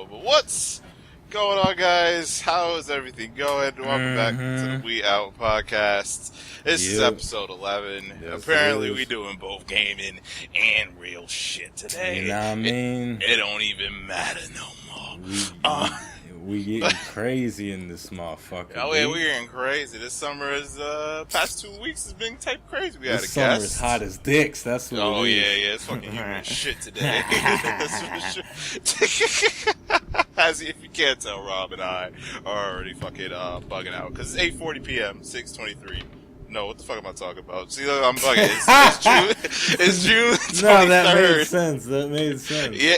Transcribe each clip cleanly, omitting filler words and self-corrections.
What's going on, guys? How is everything going? Welcome back to the We Out podcast. This is episode 11. Yes, apparently, we doing both gaming and real shit today. You know what I mean? It don't even matter no more. We getting crazy in this motherfucker. Oh yeah, we getting crazy. This summer is past 2 weeks has been type crazy. We had this a guest. summer is hot as dicks. That's what. Oh it is. yeah, it's fucking humid shit today. That's for sure. As if you can't tell, Rob and I are already fucking bugging out because it's 8:40 p.m. 6:23. No, what the fuck am I talking about? See, I'm bugging. It's June 23rd. No, that made sense. That made sense. Yeah,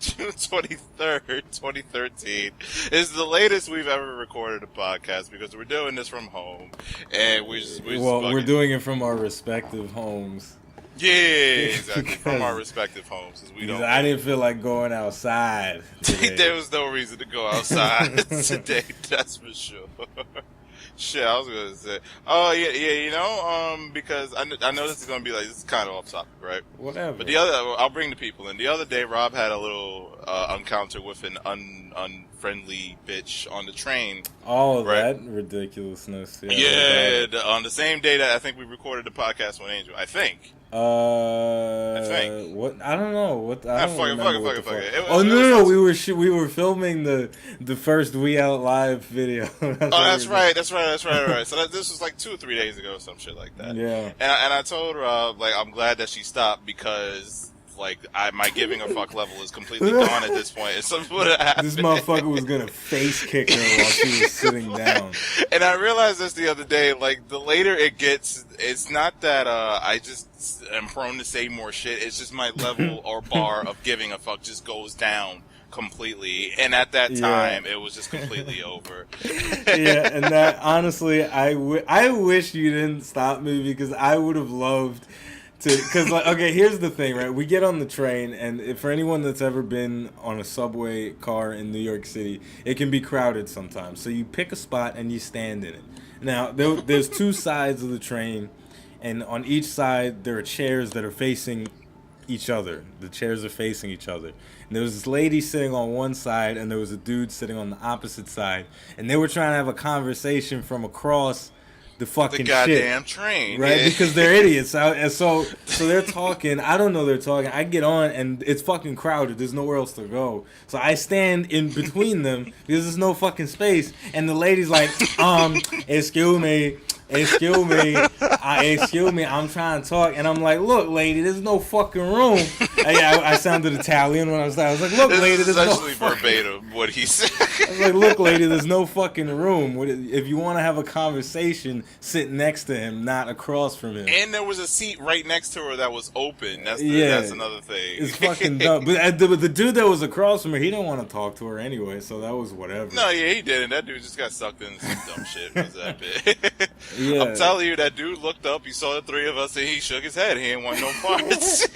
June 23rd, 2013 is the latest we've ever recorded a podcast because we're doing this from home, and we're doing it from our respective homes. Yeah, exactly. From our respective homes, I didn't feel like going outside. There was no reason to go outside today. That's for sure. Shit, I was gonna say. Oh yeah, you know, because I know this is gonna be like, this is kind of off topic, right? Whatever. But I'll bring the people in. The other day, Rob had a little encounter with an unfriendly bitch on the train. All right? That ridiculousness. Yeah, on the same day that I think we recorded the podcast with Angel. I think. I think. What? I don't know. What? I don't remember fuck it. No. We were filming the first We Out Live video. That's right. So this was like 2 or 3 days ago, some shit like that. Yeah. And I told her like I'm glad that she stopped because like my giving a fuck level is completely gone at this point. It's something would have happened. This motherfucker was gonna face kick her while she was sitting down. And I realized this the other day. Like the later it gets, it's not that I just am prone to say more shit. It's just my level or bar of giving a fuck just goes down completely. And at that time, it was just completely over. Yeah, and that honestly, I wish you didn't stop me because I would have loved. Because, like, okay, here's the thing, right? We get on the train, and for anyone that's ever been on a subway car in New York City, it can be crowded sometimes. So you pick a spot and you stand in it. Now, there's 2 sides of the train, and on each side there are chairs that are facing each other. The chairs are facing each other. And there was this lady sitting on one side, and there was a dude sitting on the opposite side. And they were trying to have a conversation from across the fucking goddamn train, right? Because they're idiots. So they're talking. I don't know they're talking. I get on and it's fucking crowded. There's nowhere else to go. So I stand in between them because there's no fucking space. And the lady's like, excuse me, I'm trying to talk. And I'm like, look, lady, there's no fucking room. I sounded Italian when I was like, look, lady, there's no fucking... verbatim what he said. I was like, look, lady, there's no fucking room. If you want to have a conversation, sit next to him, not across from him. And there was a seat right next to her that was open. That's another thing. It's fucking dumb. But the dude that was across from her, he didn't want to talk to her anyway, so that was whatever. No, yeah, he didn't. That dude just got sucked into some dumb shit. It was that bit. Yeah. I'm telling you, that dude looked up, he saw the 3 of us, and he shook his head. He didn't want no parts.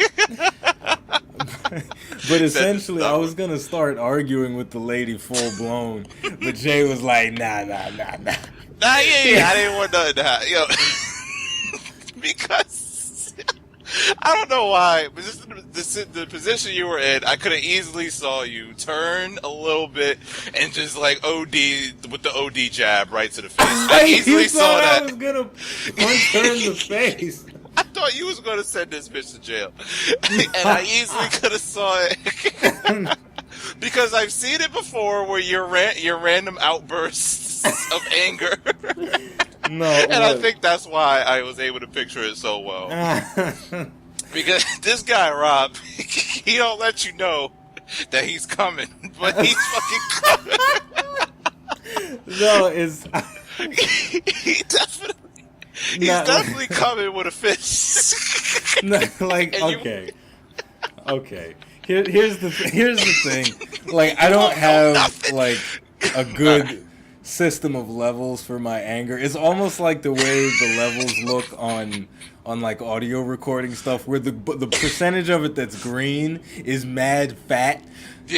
But essentially, I was going to start arguing with the lady full blown, but Jay was like, nah. Nah, yeah, I didn't want nothing to happen. Yo, because I don't know why, but just the position you were in, I could have easily saw you turn a little bit and just like OD with the OD jab right to the face. I easily saw that. I was gonna punch her in the face. I thought you was gonna send this bitch to jail, and I easily could have saw it. Because I've seen it before where your random outbursts of anger. No, and I think that's why I was able to picture it so well. Because this guy, Rob, he don't let you know that he's coming, but he's fucking coming. No, it's... He's definitely coming with a fist. No, like, okay. Here's the thing. Like, I don't have like a good system of levels for my anger. It's almost like the way the levels look on like audio recording stuff, where the percentage of it that's green is mad fat,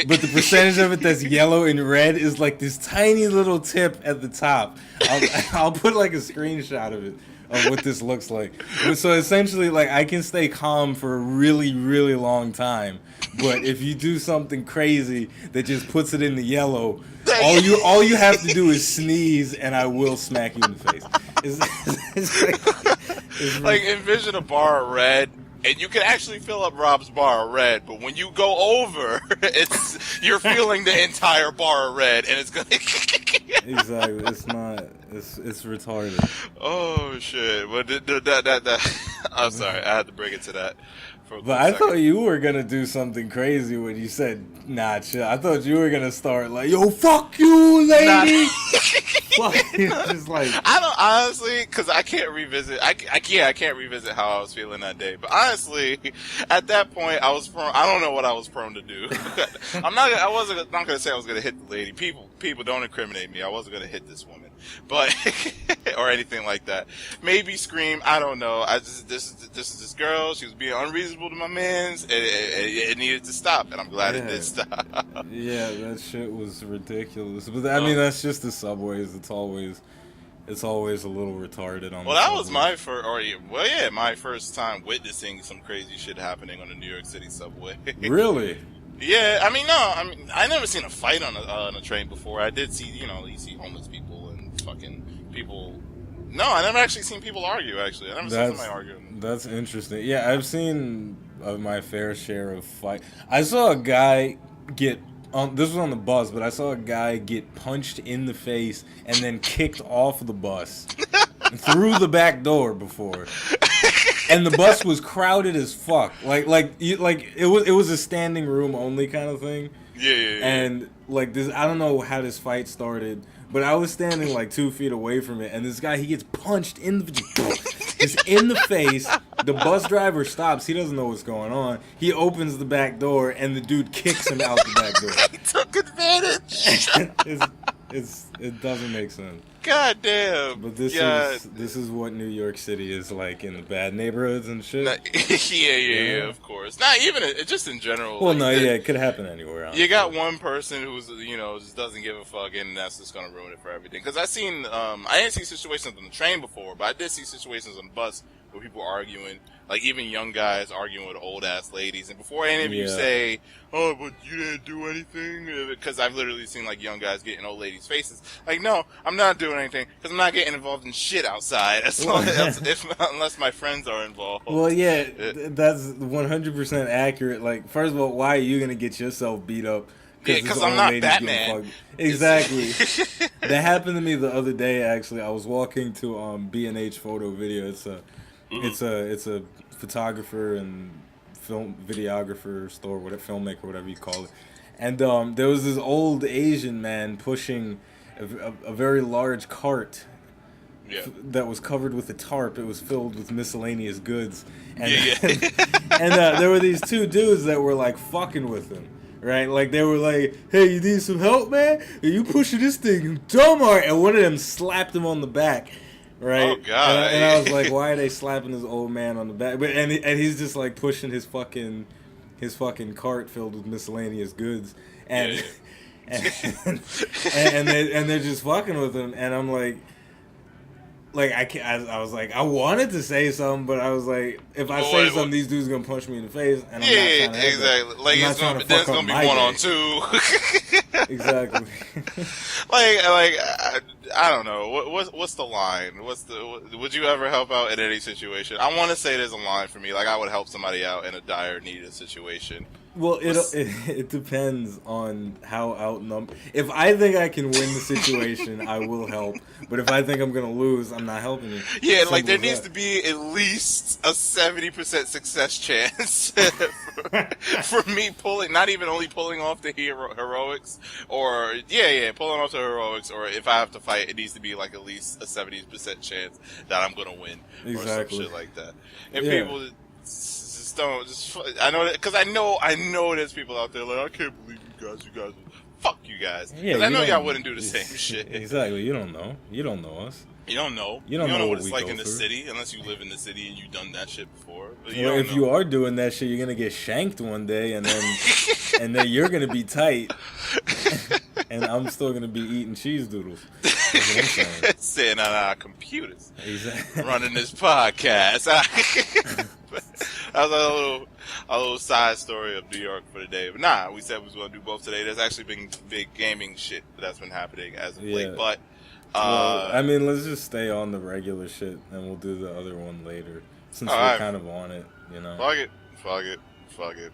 but the percentage of it that's yellow and red is like this tiny little tip at the top. I'll put like a screenshot of it. of what this looks like. So essentially, like, I can stay calm for a really, really long time, but if you do something crazy that just puts it in the yellow, all you have to do is sneeze, and I will smack you in the face. It's Like, envision a bar of red, and you can actually fill up Rob's bar of red, but when you go over, you're feeling the entire bar of red, and it's gonna. Exactly. It's not. It's retarded. Oh shit! But I'm sorry, I had to bring it to that. But I thought you were gonna do something crazy when you said, "Nah, chill." I thought you were gonna start like, "Yo, fuck you, lady." Just like, I don't honestly, because I can't revisit. I can't revisit how I was feeling that day. But honestly, at that point, I was prone. I don't know what I was prone to do. I wasn't not gonna say I was gonna hit the lady. People don't incriminate me. I wasn't gonna hit this woman, but or anything like that. Maybe scream. I don't know. This is this girl. She was being unreasonable to my mans. It needed to stop, and I'm glad it did stop. Yeah, that shit was ridiculous. But I mean, that's just the subways. It's always a little retarded on. Well, that was my my first time witnessing some crazy shit happening on the New York City subway. Really? Yeah, I never seen a fight on a train before. I did see, you see homeless people and fucking people. No, I never actually seen people argue. Actually, I never seen somebody argue. That's interesting. Yeah, I've seen my fair share of fight. I saw a guy get. This was on the bus, but I saw a guy get punched in the face and then kicked off the bus through the back door before. And the bus was crowded as fuck. It was a standing room only kind of thing. Yeah. And like this, I don't know how this fight started, but I was standing like 2 feet away from it, and this guy, he gets punched in the face. The bus driver stops. He doesn't know what's going on. He opens the back door, and the dude kicks him out the back door. He took advantage. It doesn't make sense. God damn. But this is what New York City is like in the bad neighborhoods and shit. Yeah, of course. Not even just in general. Well, it could happen anywhere. Honestly. You got one person who's just doesn't give a fuck, and that's just gonna ruin it for everything. Because I didn't see situations on the train before, but I did see situations on the bus where people are arguing, like even young guys arguing with old ass ladies. And before any of you say, "Oh, but you didn't do anything," because I've literally seen like young guys get in old ladies' faces. Like, no, I'm not doing anything because I'm not getting involved in shit outside. Unless my friends are involved. Well, yeah, that's 100% accurate. Like, first of all, why are you gonna get yourself beat up? Yeah, because I'm not Batman. Exactly. That happened to me the other day. Actually, I was walking to B&H Photo Video. It's a photographer and videographer store, filmmaker, whatever you call it. And there was this old Asian man pushing a very large cart that was covered with a tarp. It was filled with miscellaneous goods. And, and there were these two dudes that were like fucking with him. Right? Like, they were like, "Hey, you need some help, man? Are you pushing this thing dumb?" And one of them slapped him on the back. Right? Oh, God. And I was like, why are they slapping this old man on the back? But and he's just like pushing his fucking cart filled with miscellaneous goods. And and they're just fucking with him. And I'm like I was like, I wanted to say something, but I was like, if I say something, these dudes gonna punch me in the face, and I'm not trying to exactly. Like, it's gonna be 1-on-2. Exactly. I don't know. What's the line? Would you ever help out in any situation? I want to say there's a line for me. Like, I would help somebody out in a dire needed situation. Well, it depends on how outnumbered. If I think I can win the situation, I will help. But if I think I'm gonna lose, I'm not helping you. Yeah, like there needs to be at least a 70% success chance for me not even only pulling off the heroics, or pulling off the heroics, or if I have to fight, it needs to be like at least a 70% chance that I'm gonna win, or some shit like that. And people. I know that because I know there's people out there like, I can't believe you guys, fuck you guys. Yeah, I know y'all wouldn't do the same shit. Exactly. You don't know us. You don't know. You don't know what it's like in the city unless you live in the city and you've done that shit before. If you are doing that shit, you're gonna get shanked one day, and then you're gonna be tight. and I'm still gonna be eating cheese doodles. That's what I'm saying. Sitting on our computers, Exactly. running this podcast. That was a little side story of New York for the day. But nah, we said we was gonna do both today. There's actually been big gaming shit that's been happening as of late. But well, I mean, let's just stay on the regular shit, and we'll do the other one later, since we're kind of on it, you know. Fuck it.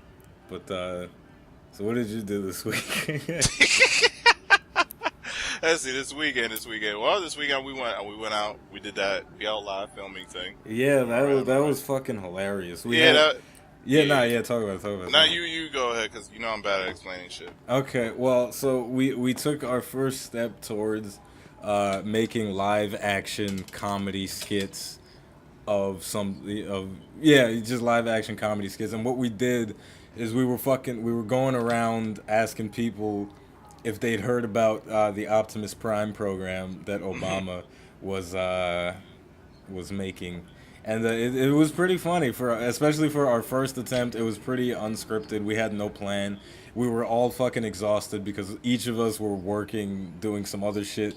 But so what did you do this week? Let's see, this weekend. Well, this weekend we went out. We did that Out Live filming thing. Yeah, that was fucking hilarious. Talk about it. Now you go ahead, because you know I'm bad at explaining shit. Okay, well, so we took our first step towards making live action comedy skits just live action comedy skits. And what we did is we were going around asking people if they'd heard about the Optimus Prime program that Obama was making. And it was pretty funny, especially for our first attempt. It was pretty unscripted. We had no plan. We were all fucking exhausted because each of us were working, doing some other shit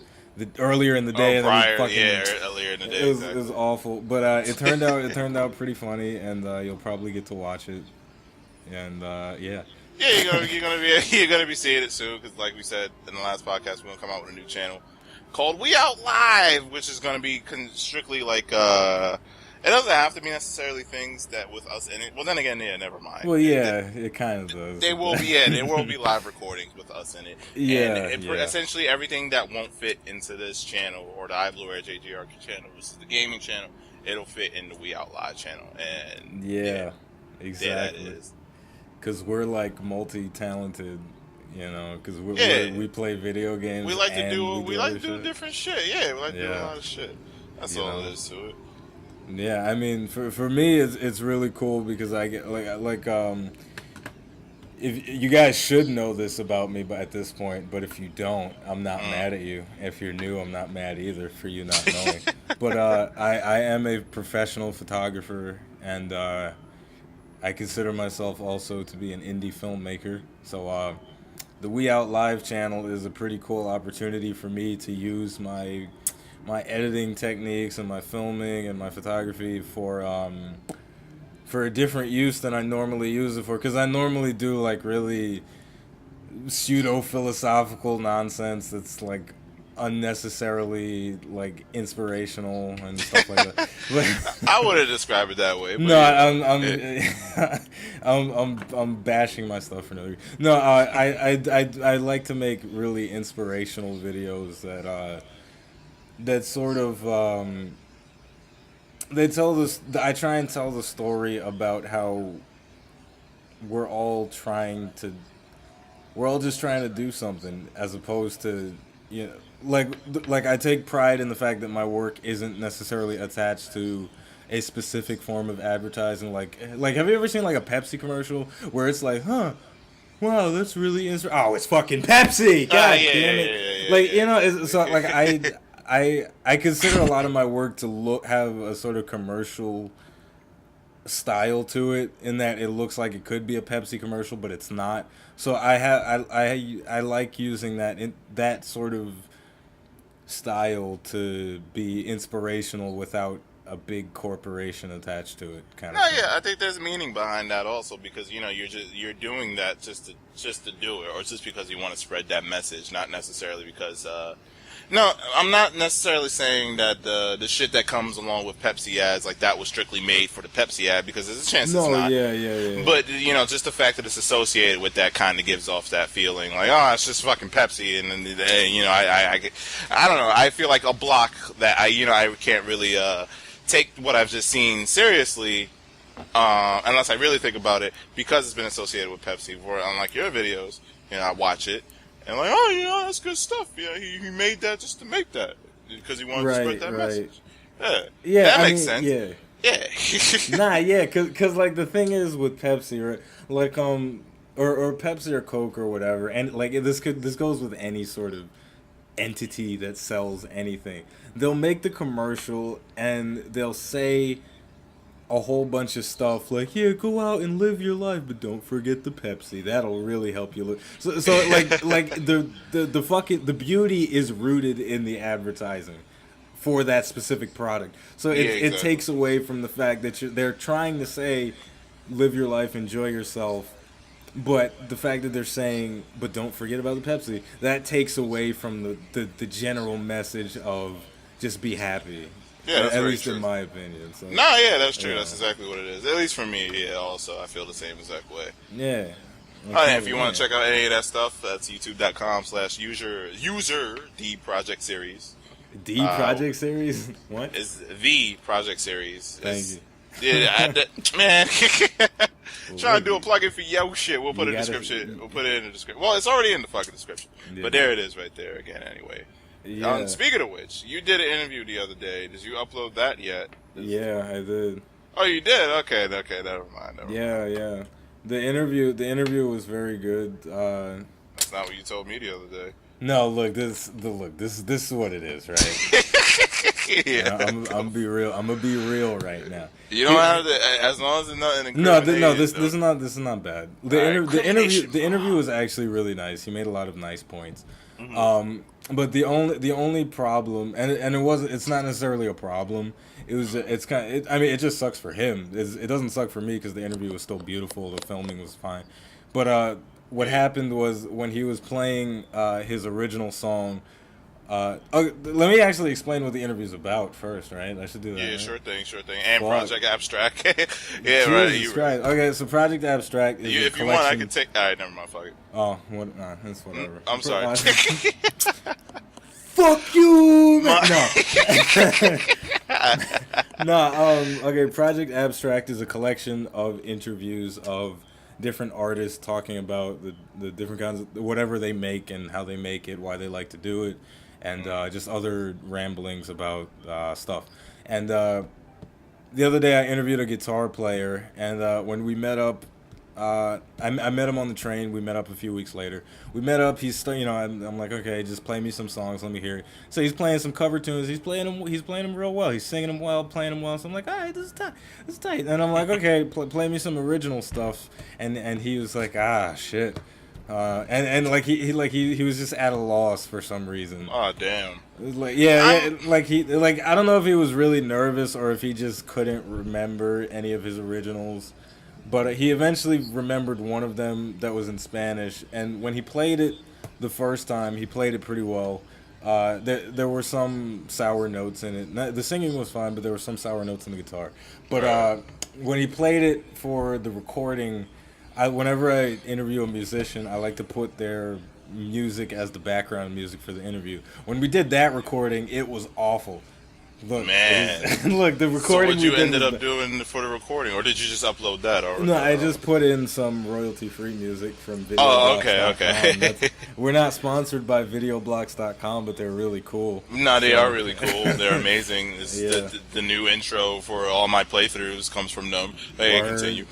earlier in the day. Earlier in the day. It was awful, but it turned out pretty funny, and you'll probably get to watch it. And yeah. Yeah, you're gonna be seeing it soon, because like we said in the last podcast, we're gonna come out with a new channel called We Out Live, which is gonna be strictly like it doesn't have to be necessarily things that with us in it. Well, then again, yeah, never mind. Well, yeah, it kind of does. There will be live recordings with us in it. Yeah, essentially everything that won't fit into this channel or the iBluairJgR channel, which is the gaming channel, it'll fit in the We Out Live channel. And yeah, exactly. Yeah, that is. Because we're like multi-talented, you know. Because we play video games. We like to do different shit. Yeah, we like to do a lot of shit. That's all it is to it. Yeah, I mean, for me, it's really cool because I get if you guys should know this about me, but at this point, but if you don't, I'm not mad at you. If you're new, I'm not mad either for you not knowing. But I am a professional photographer, and I consider myself also to be an indie filmmaker. So the We Out Live channel is a pretty cool opportunity for me to use my editing techniques and my filming and my photography for a different use than I normally use it for. Because I normally do like really pseudo-philosophical nonsense that's like unnecessarily like inspirational and stuff like that. But, I wouldn't describe it that way. But no, I'm bashing my stuff for no reason. No, I like to make really inspirational videos that sort of I try and tell the story about how we're all just trying to do something, as opposed to, you know, like I take pride in the fact that my work isn't necessarily attached to a specific form of advertising. Like have you ever seen like a Pepsi commercial where it's like, wow, that's really interesting. Oh, it's fucking Pepsi. God damn it. You know, so like I consider a lot of my work to have a sort of commercial style to it, in that it looks like it could be a Pepsi commercial, but it's not. So I like using that sort of style to be inspirational without a big corporation attached to it, kind of thing. Yeah, I think there's meaning behind that also, because you know you're doing that just to do it, or just because you want to spread that message, not necessarily because no, I'm not necessarily saying that the shit that comes along with Pepsi ads, like that was strictly made for the Pepsi ad, because there's a chance it's not. Yeah. But, you know, just the fact that it's associated with that kind of gives off that feeling, like, oh, it's just fucking Pepsi, and then, you know, I don't know, I feel like a block that I can't really take what I've just seen seriously, unless I really think about it, because it's been associated with Pepsi. Where unlike your videos, you know, I watch it, and like, oh, you know, that's good stuff. Yeah, he made that just to make that, because he wanted to spread that message. Yeah, that makes sense. Yeah. Cause like the thing is with Pepsi, right? Like or Pepsi or Coke or whatever, and like this goes with any sort of entity that sells anything. They'll make the commercial and they'll say a whole bunch of stuff like, yeah, go out and live your life, but don't forget the Pepsi. That'll really help you live. So like the fucking the beauty is rooted in the advertising for that specific product. So it takes away from the fact that they're trying to say, live your life, enjoy yourself. But the fact that they're saying, but don't forget about the Pepsi, that takes away from the general message of just be happy. Yeah, that's at very least true. in my opinion. So, No, yeah, that's true. That's exactly what it is. At least for me, yeah. Also, I feel the same exact way. Yeah. And if you want to check out any of that stuff, that's youtube.com/user the project series. The project series? What? Is the project series. Thank you. Yeah, man. Trying to do a plugin for yo shit. We'll put it in the description. We'll put it in the description. Well, it's already in the fucking description. Yeah. But there it is right there again anyway. Yeah. Speaking of which, you did an interview the other day. Did you upload that yet? Yeah, I did. Oh, you did? Okay, never mind. Yeah. The interview was very good. That's not what you told me the other day. No, this is what it is, right? Yeah. I'm gonna be real right now. You don't have to, as long as it's nothing. This is not bad. The interview was actually really nice. He made a lot of nice points. Mm-hmm. But the only problem, and it's not necessarily a problem. It just sucks for him. It doesn't suck for me because the interview was still beautiful. The filming was fine. But what happened was when he was playing his original song. Let me actually explain what the interview's about first, right? I should do that. Yeah, right? Sure thing. And Project Abstract. Yeah, Jesus right. Okay, so Project Abstract is if you want, I can take. All right, never mind. Fuck it. Oh, what? Nah, that's whatever. I'm sorry. Fuck you, man. No. Okay, Project Abstract is a collection of interviews of different artists talking about the different kinds of whatever they make and how they make it, why they like to do it, and just other ramblings about stuff. And the other day I interviewed a guitar player, and when we met up, I met him on the train. We met up a few weeks later. We met up. I'm like, okay, just play me some songs. Let me hear it. So he's playing some cover tunes. He's playing them real well. He's singing them well, playing them well. So I'm like, all right, this is tight. And I'm like, okay, play me some original stuff. And he was like, shit. And like he was just at a loss for some reason. Oh damn. Like I don't know if he was really nervous or if he just couldn't remember any of his originals. But he eventually remembered one of them that was in Spanish, and when he played it the first time, he played it pretty well. There were some sour notes in it. The singing was fine, but there were some sour notes in the guitar. But when he played it for the recording, whenever I interview a musician, I like to put their music as the background music for the interview. When we did that recording, it was awful. Look, man. Look, the recording. So what you ended up doing for the recording, or did you just upload that? No, I just put in some royalty-free music from Video. Oh, okay. We're not sponsored by VideoBlocks.com, but they're really cool. No, they are really cool. They're amazing. The new intro for all my playthroughs comes from them. Hey, continue.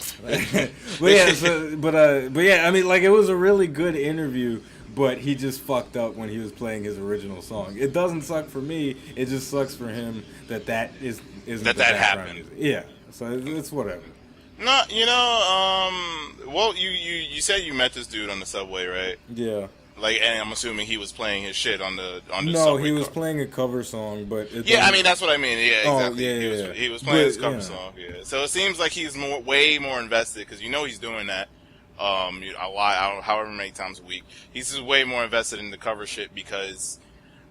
but yeah, I mean, like, it was a really good interview. But he just fucked up when he was playing his original song. It doesn't suck for me. It just sucks for him that isn't that happened. Music. Yeah, so it's whatever. No, well, you said you met this dude on the subway, right? Yeah. Like, and I'm assuming he was playing his shit on the No, subway. He was playing a cover song, but I mean that's what I mean. Yeah, exactly. Yeah. He was playing his cover song. Yeah. So it seems like he's way more invested because he's doing that. However many times a week, he's just way more invested in the cover shit because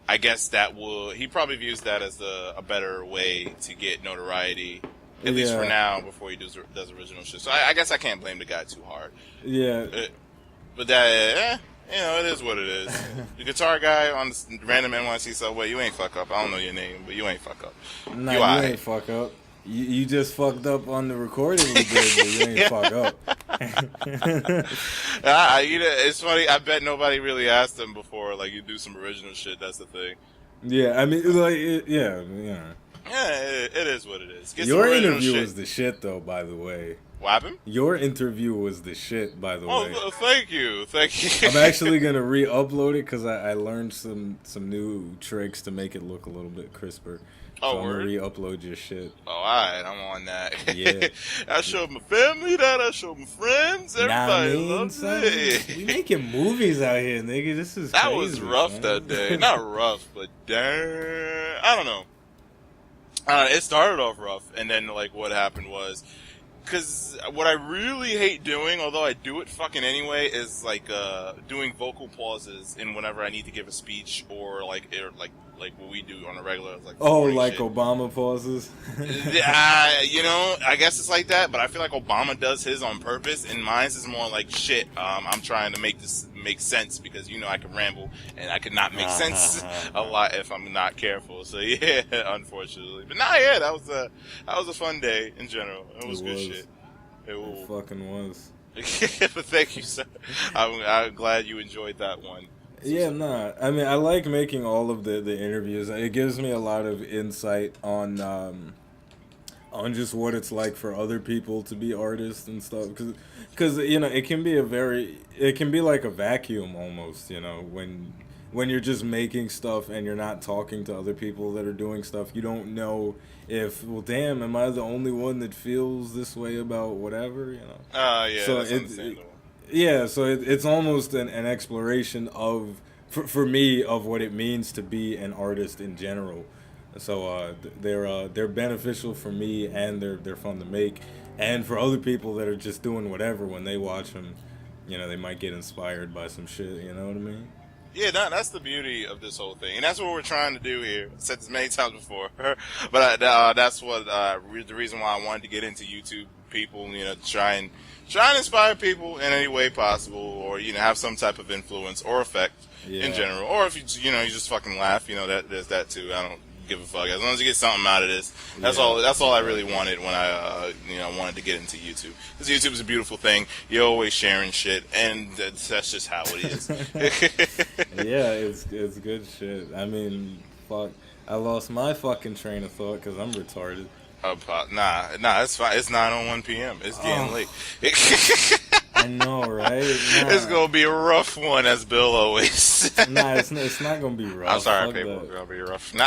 I guess he probably views that as a better way to get notoriety, at least for now, before he does original shit. So I guess I can't blame the guy too hard. Yeah. But that, it is what it is. The guitar guy on the random NYC subway, you ain't fuck up. I don't know your name, but you ain't fuck up. Nah, you ain't fuck up. You just fucked up on the recording we did, but you ain't fuck up. It's funny. I bet nobody really asked him before. Like, you do some original shit. That's the thing. Yeah, I mean, Yeah, it is what it is. Your interview was the shit, though. By the way. What happened? Your interview was the shit, by the way. Oh, thank you. I'm actually gonna re-upload it because I learned some new tricks to make it look a little bit crisper. Oh, so I'm word? gonna re-upload your shit. Oh, alright, I'm on that. Yeah. I showed my family that, I showed my friends, everybody loves it. We making movies out here, nigga. This is That crazy, was rough man. that day. Not rough, but damn. I don't know. It started off rough, and then, like, what happened was, because what I really hate doing, although I do it fucking anyway, is, like, doing vocal pauses in whenever I need to give a speech, or, like what we do on a regular, like, like shit. Obama pauses. You know, I guess it's like that, but I feel like Obama does his on purpose, and mine is more like, shit, I'm trying to make this make sense, because, you know, I can ramble, and I could not make sense a lot if I'm not careful, so yeah, unfortunately. But yeah, that was a fun day, in general. It was good shit. It fucking was. But thank you, sir. I'm glad you enjoyed that one. Yeah, nah. I mean, I like making all of the interviews. It gives me a lot of insight on just what it's like for other people to be artists and stuff. Because you know, it can be like a vacuum almost. You know, when you're just making stuff and you're not talking to other people that are doing stuff, you don't know if, well, damn, am I the only one that feels this way about whatever? You know. Yeah. So that's understandable. Yeah, so it's almost an exploration of, for me, of what it means to be an artist in general. So they're beneficial for me, and they're fun to make, and for other people that are just doing whatever when they watch them, you know, they might get inspired by some shit. You know what I mean? Yeah, that's the beauty of this whole thing, and that's what we're trying to do here. I've said this many times before, but that's what the reason why I wanted to get into YouTube. People, you know, try and inspire people in any way possible, or, you know, have some type of influence or effect in general. Or if you know, you just fucking laugh, you know, that there's that too. I don't give a fuck, as long as you get something out of this. That's all I really wanted when I wanted to get into YouTube, because YouTube is a beautiful thing. You're always sharing shit, and that's just how it is. Yeah, it's good shit. I mean, fuck, I lost my fucking train of thought because I'm retarded. Nah, it's fine. It's 9:01 p.m. It's getting late. I know, right? Nah. It's gonna be a rough one, as Bill always says. Nah, it's not gonna be rough. I'm sorry, Fuck people. that. It's gonna be rough. Nah.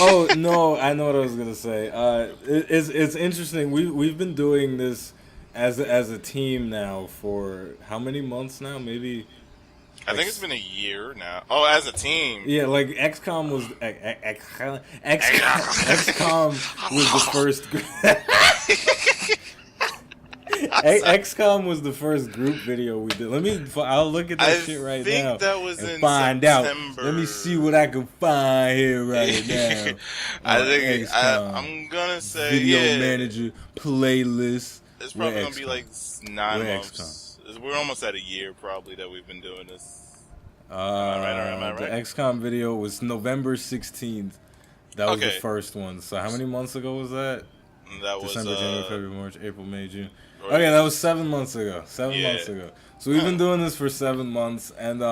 Oh no, I know what I was gonna say. It's interesting. We've been doing this as a team now for how many months now? Maybe. I think it's been a year now. Oh, as a team. Yeah, like XCOM was XCOM was the first. XCOM was the first group video we did. I'll look at that shit right now. I think that was in find September. Out. Let me see what I can find here right now. I think I'm gonna say video manager playlist. It's probably gonna be like 9 months. We're almost at a year, probably, that we've been doing this. Am I right? The XCOM video was November 16th. That was the first one. So how many months ago was that? That was December, January, February, March, April, May, June. Right. Okay, that was 7 months ago. 7 months ago. So we've been doing this for 7 months, and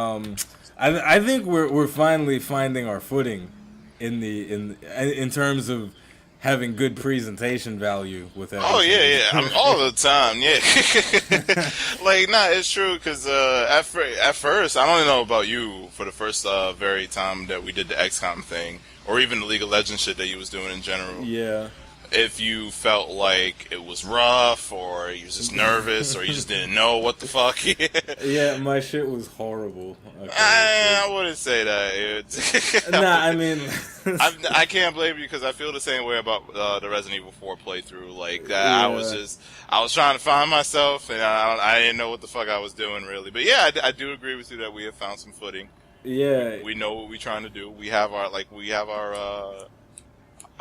I think we're finally finding our footing in terms of having good presentation value with everything. Oh yeah, I'm all the time, yeah. Like, nah, it's true, because at first, I don't know about you, for the first very time that we did the XCOM thing, or even the League of Legends shit that you was doing in general. Yeah. If you felt like it was rough, or you was just nervous, or you just didn't know what the fuck. Yeah, my shit was horrible. Okay. I wouldn't say that. Nah, I mean, I can't blame you, because I feel the same way about the Resident Evil 4 playthrough. Like, yeah. I was trying to find myself, and I didn't know what the fuck I was doing, really. But yeah, I do agree with you that we have found some footing. Yeah. We know what we're trying to do. We have our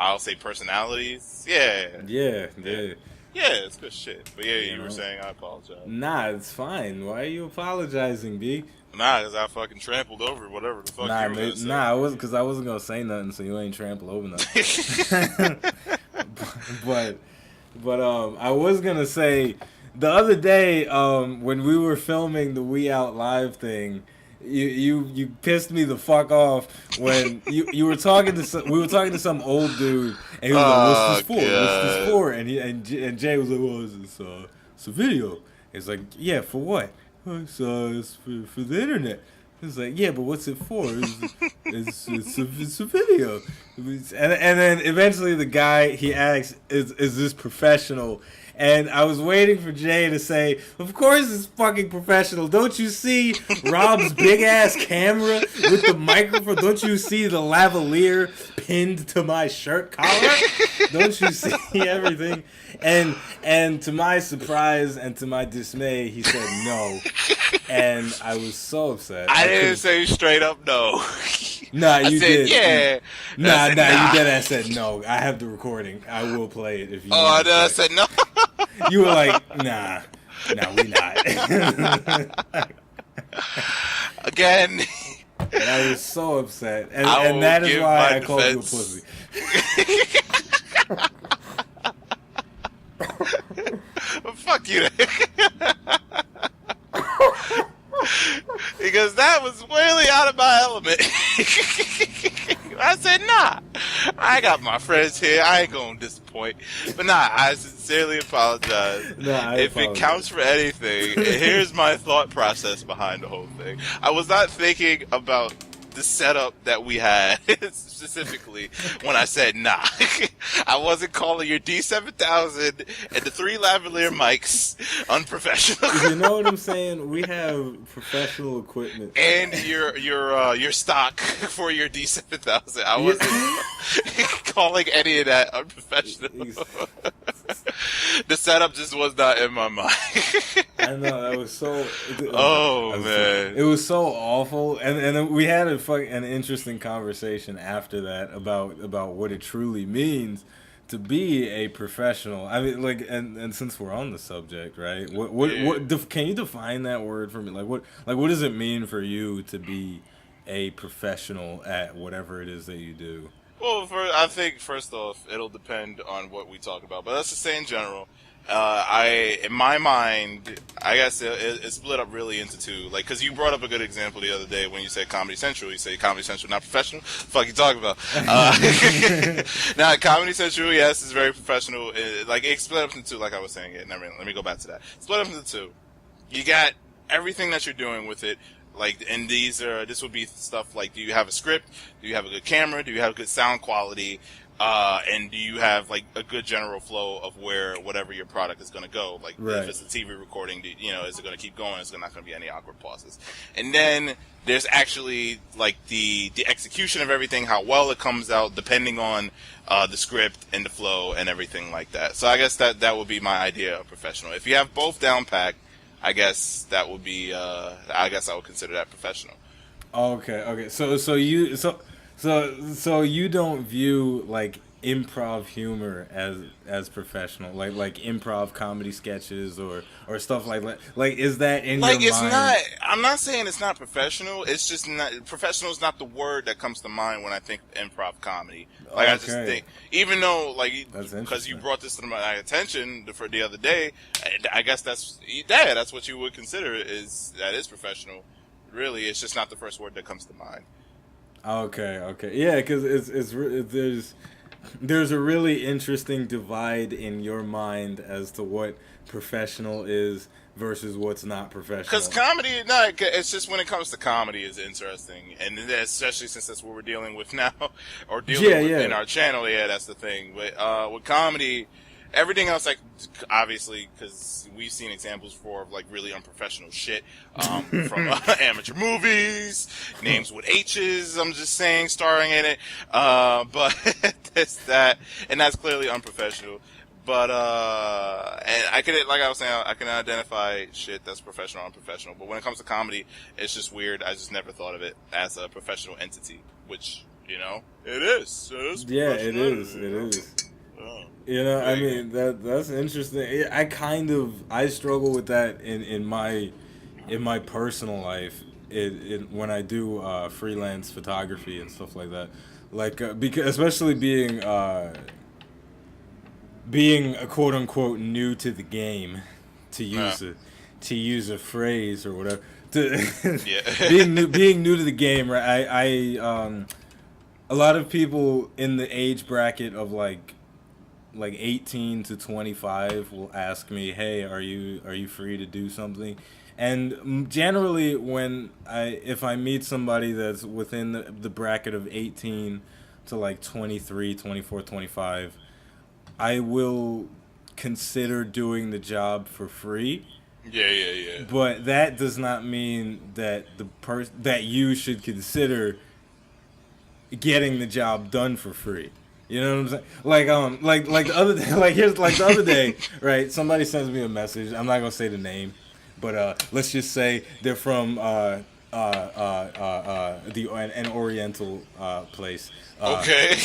I'll say personalities. Yeah. Yeah. Yeah, it's good shit. But yeah, you were saying, I apologize. Nah, it's fine. Why are you apologizing, B? Nah, because I fucking trampled over whatever the fuck you were gonna say. Nah, because I wasn't gonna say nothing, so you ain't trample over nothing. but I was gonna say, the other day, when we were filming the We Out Live thing, you pissed me the fuck off when we were talking to some old dude, and he was like, "What's this for? What's this for?" And Jay was like, "What is this? it's a video. It's like, yeah, for what? It's for the internet. It's like, yeah, but what's it for? It's a video. And then eventually the guy, he asks, is this professional? And I was waiting for Jay to say, of course it's fucking professional. Don't you see Rob's big-ass camera with the microphone? Don't you see the lavalier pinned to my shirt collar? Don't you see everything? And to my surprise and to my dismay, he said no. And I was so upset. I didn't say straight up no. Nah, you I said, did. Yeah. Nah, said, you did. I said no. I have the recording. I will play it if you. Oh, I said no. You were like, nah, we not. Again. And I was so upset, and that is why I called you a pussy. Fuck you. Because that was really out of my element. I said, nah, I got my friends here. I ain't gonna disappoint. But nah, I sincerely apologize. If it counts for anything, here's my thought process behind the whole thing. I was not thinking about the setup that we had specifically when I said nah. I wasn't calling your D7000 and the 3 lavalier mics unprofessional. You know what I'm saying? We have professional equipment and your stock for your D7000. I wasn't calling any of that unprofessional. The setup just was not in my mind. I know, that was so. Man, it was so awful, and then we had an interesting conversation after that about what it truly means to be a professional. I mean, like, and since we're on the subject, right? What can you define that word for me? What does it mean for you to be a professional at whatever it is that you do? Well, I think first off, it'll depend on what we talk about, but let's just say in general. In my mind, I guess it's split up really into two. Like, cause you brought up a good example the other day when you said Comedy Central. You say Comedy Central not professional. Fuck you talking about? Now, Comedy Central, yes, is very professional. It's split up into two, like I was saying. Let me go back to that. Split up into two. You got everything that you're doing with it. Like, and this would be stuff like, do you have a script? Do you have a good camera? Do you have good sound quality? And do you have, like, a good general flow of where whatever your product is going to go? Like, right. If it's a TV recording, is it going to keep going? Is there not going to be any awkward pauses? And then there's actually, like, the execution of everything, how well it comes out, depending on the script and the flow and everything like that. So I guess that would be my idea of professional. If you have both down packed, I guess that would be. I guess I would consider that professional. Okay. So you don't view like improv humor as professional, like improv comedy sketches or stuff like that. Like, is that in your mind? It's not. I'm not saying it's not professional. It's just not professional. Is not the word that comes to mind when I think improv comedy. Like, I just think, even though, like, because you brought this to my attention for the other day, I guess that's what you would consider is professional. Really, it's just not the first word that comes to mind. Okay, yeah, because there's a really interesting divide in your mind as to what professional is versus what's not professional. Because comedy, it's just when it comes to comedy is interesting, and especially since that's what we're dealing with now, or dealing with in our channel. Yeah, that's the thing. But with comedy, everything else, like, obviously, because we've seen examples before of, like, really unprofessional shit from amateur movies, names with H's, I'm just saying, starring in it. But there's that, and that's clearly unprofessional. But, and I can, like I was saying, I can identify shit that's professional or unprofessional. But when it comes to comedy, it's just weird. I just never thought of it as a professional entity, which, it is. Yeah, it is. Oh. I mean, that's interesting. I struggle with that in my personal life. When I do freelance photography and stuff like that, like because especially being a quote unquote new to the game, to use a phrase or whatever. Being new to the game, right? A lot of people in the age bracket of like like 18 to 25 will ask me, "Hey, are you free to do something?" And generally, if I meet somebody that's within the bracket of 18 to like 23, 24, 25, I will consider doing the job for free. Yeah. But that does not mean that that you should consider getting the job done for free. You know what I'm saying? Like the other day, the other day, right? Somebody sends me a message. I'm not gonna say the name, but let's just say they're from an Oriental place. Okay.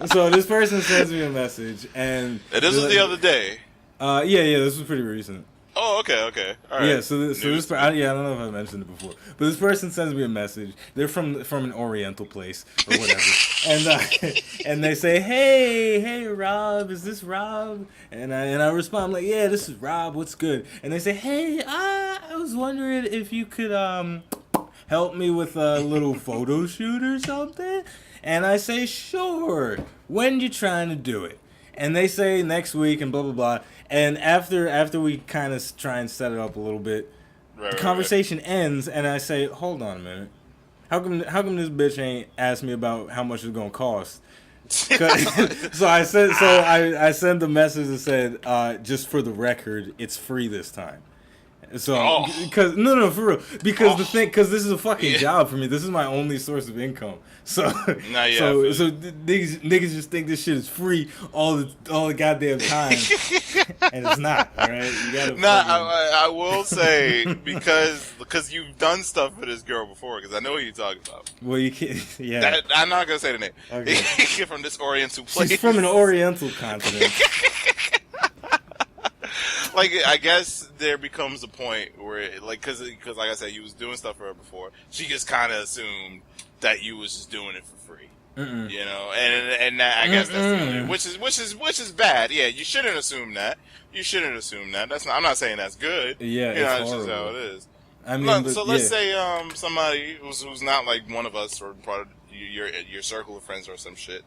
So this person sends me a message, and this was the other day. Yeah, this was pretty recent. Oh, okay. All right. Yeah, so this I don't know if I mentioned it before, but this person sends me a message. They're from an Oriental place or whatever, and they say, hey, Rob, is this Rob? And I respond, I'm like, yeah, this is Rob. What's good? And they say, hey, I was wondering if you could help me with a little photo shoot or something. And I say, sure. When you trying to do it? And they say next week and blah, blah, blah. And after we kind of try and set it up a little bit, the conversation ends, and I say, hold on a minute. How come this bitch ain't asked me about how much it's going to cost? So I sent the message that said, just for the record, it's free this time. So, because no, for real, because because this is a fucking job for me. This is my only source of income. So, so niggas just think this shit is free all the goddamn time, and it's not. All right, you gotta. I will say because you've done stuff for this girl before, because I know what you're talking about. Well, you can't. Yeah, I'm not gonna say the name. Okay. From this Oriental place. She's from an Oriental continent. Like, I guess there becomes a point where, like, because like I said, you was doing stuff for her before. She just kind of assumed that you was just doing it for free, you know. And that, I guess that's which is bad. Yeah, you shouldn't assume that. That's not. I'm not saying that's good. Yeah, you know, it's that's horrible. just how it is. I mean, so let's say somebody who's not like one of us or part of your circle of friends or some shit.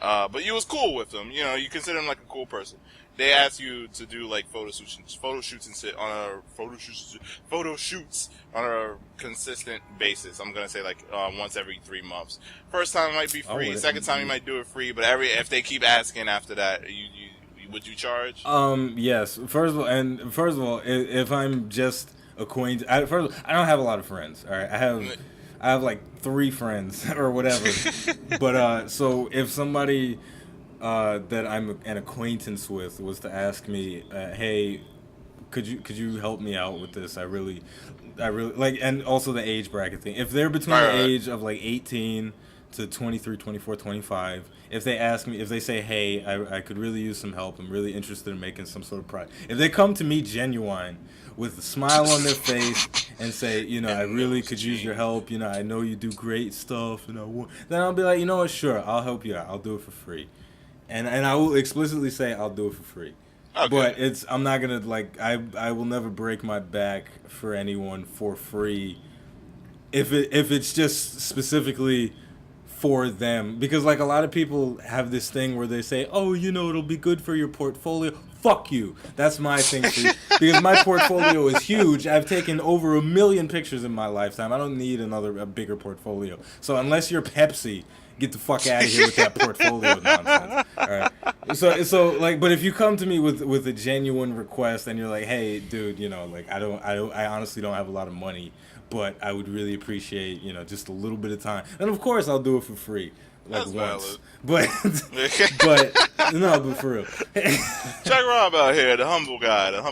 But you was cool with them. You know, you consider them like a cool person. They ask you to do like photo shoots and shit on photo shoots on a consistent basis. I'm gonna say like once every 3 months. First time might be free. Second time you might do it free. But if they keep asking after that, would you charge? Yes. First of all, if I'm just acquainted, I don't have a lot of friends. All right, I have like 3 friends or whatever. But so if somebody that I'm an acquaintance with was to ask me, hey, could you help me out with this? I really like, and also the age bracket thing. If they're between the age of like 18 to 23, 24, 25, if they say, hey, I could really use some help. I'm really interested in making some sort of product. If they come to me genuine with a smile on their face and say, you know, I really could use your help. You know, I know you do great stuff, and then I'll be like, you know what? Sure, I'll help you out. I'll do it for free. And I will explicitly say I'll do it for free. Okay. But I'm not gonna like I will never break my back for anyone for free if it's just specifically for them, because like a lot of people have this thing where they say, oh, you know, it'll be good for your portfolio. Fuck you. That's my thing for you. Because my portfolio is huge. I've taken over 1 million pictures in my lifetime. I don't need a bigger portfolio. So unless you're Pepsi, get the fuck out of here with that portfolio nonsense. All right. So like, but if you come to me with a genuine request and you're like, hey, dude, you know, like I honestly don't have a lot of money, but I would really appreciate, you know, just a little bit of time. And of course I'll do it for free. Like that's once. Valid. But for real. Check Rob out here, the humble guy, the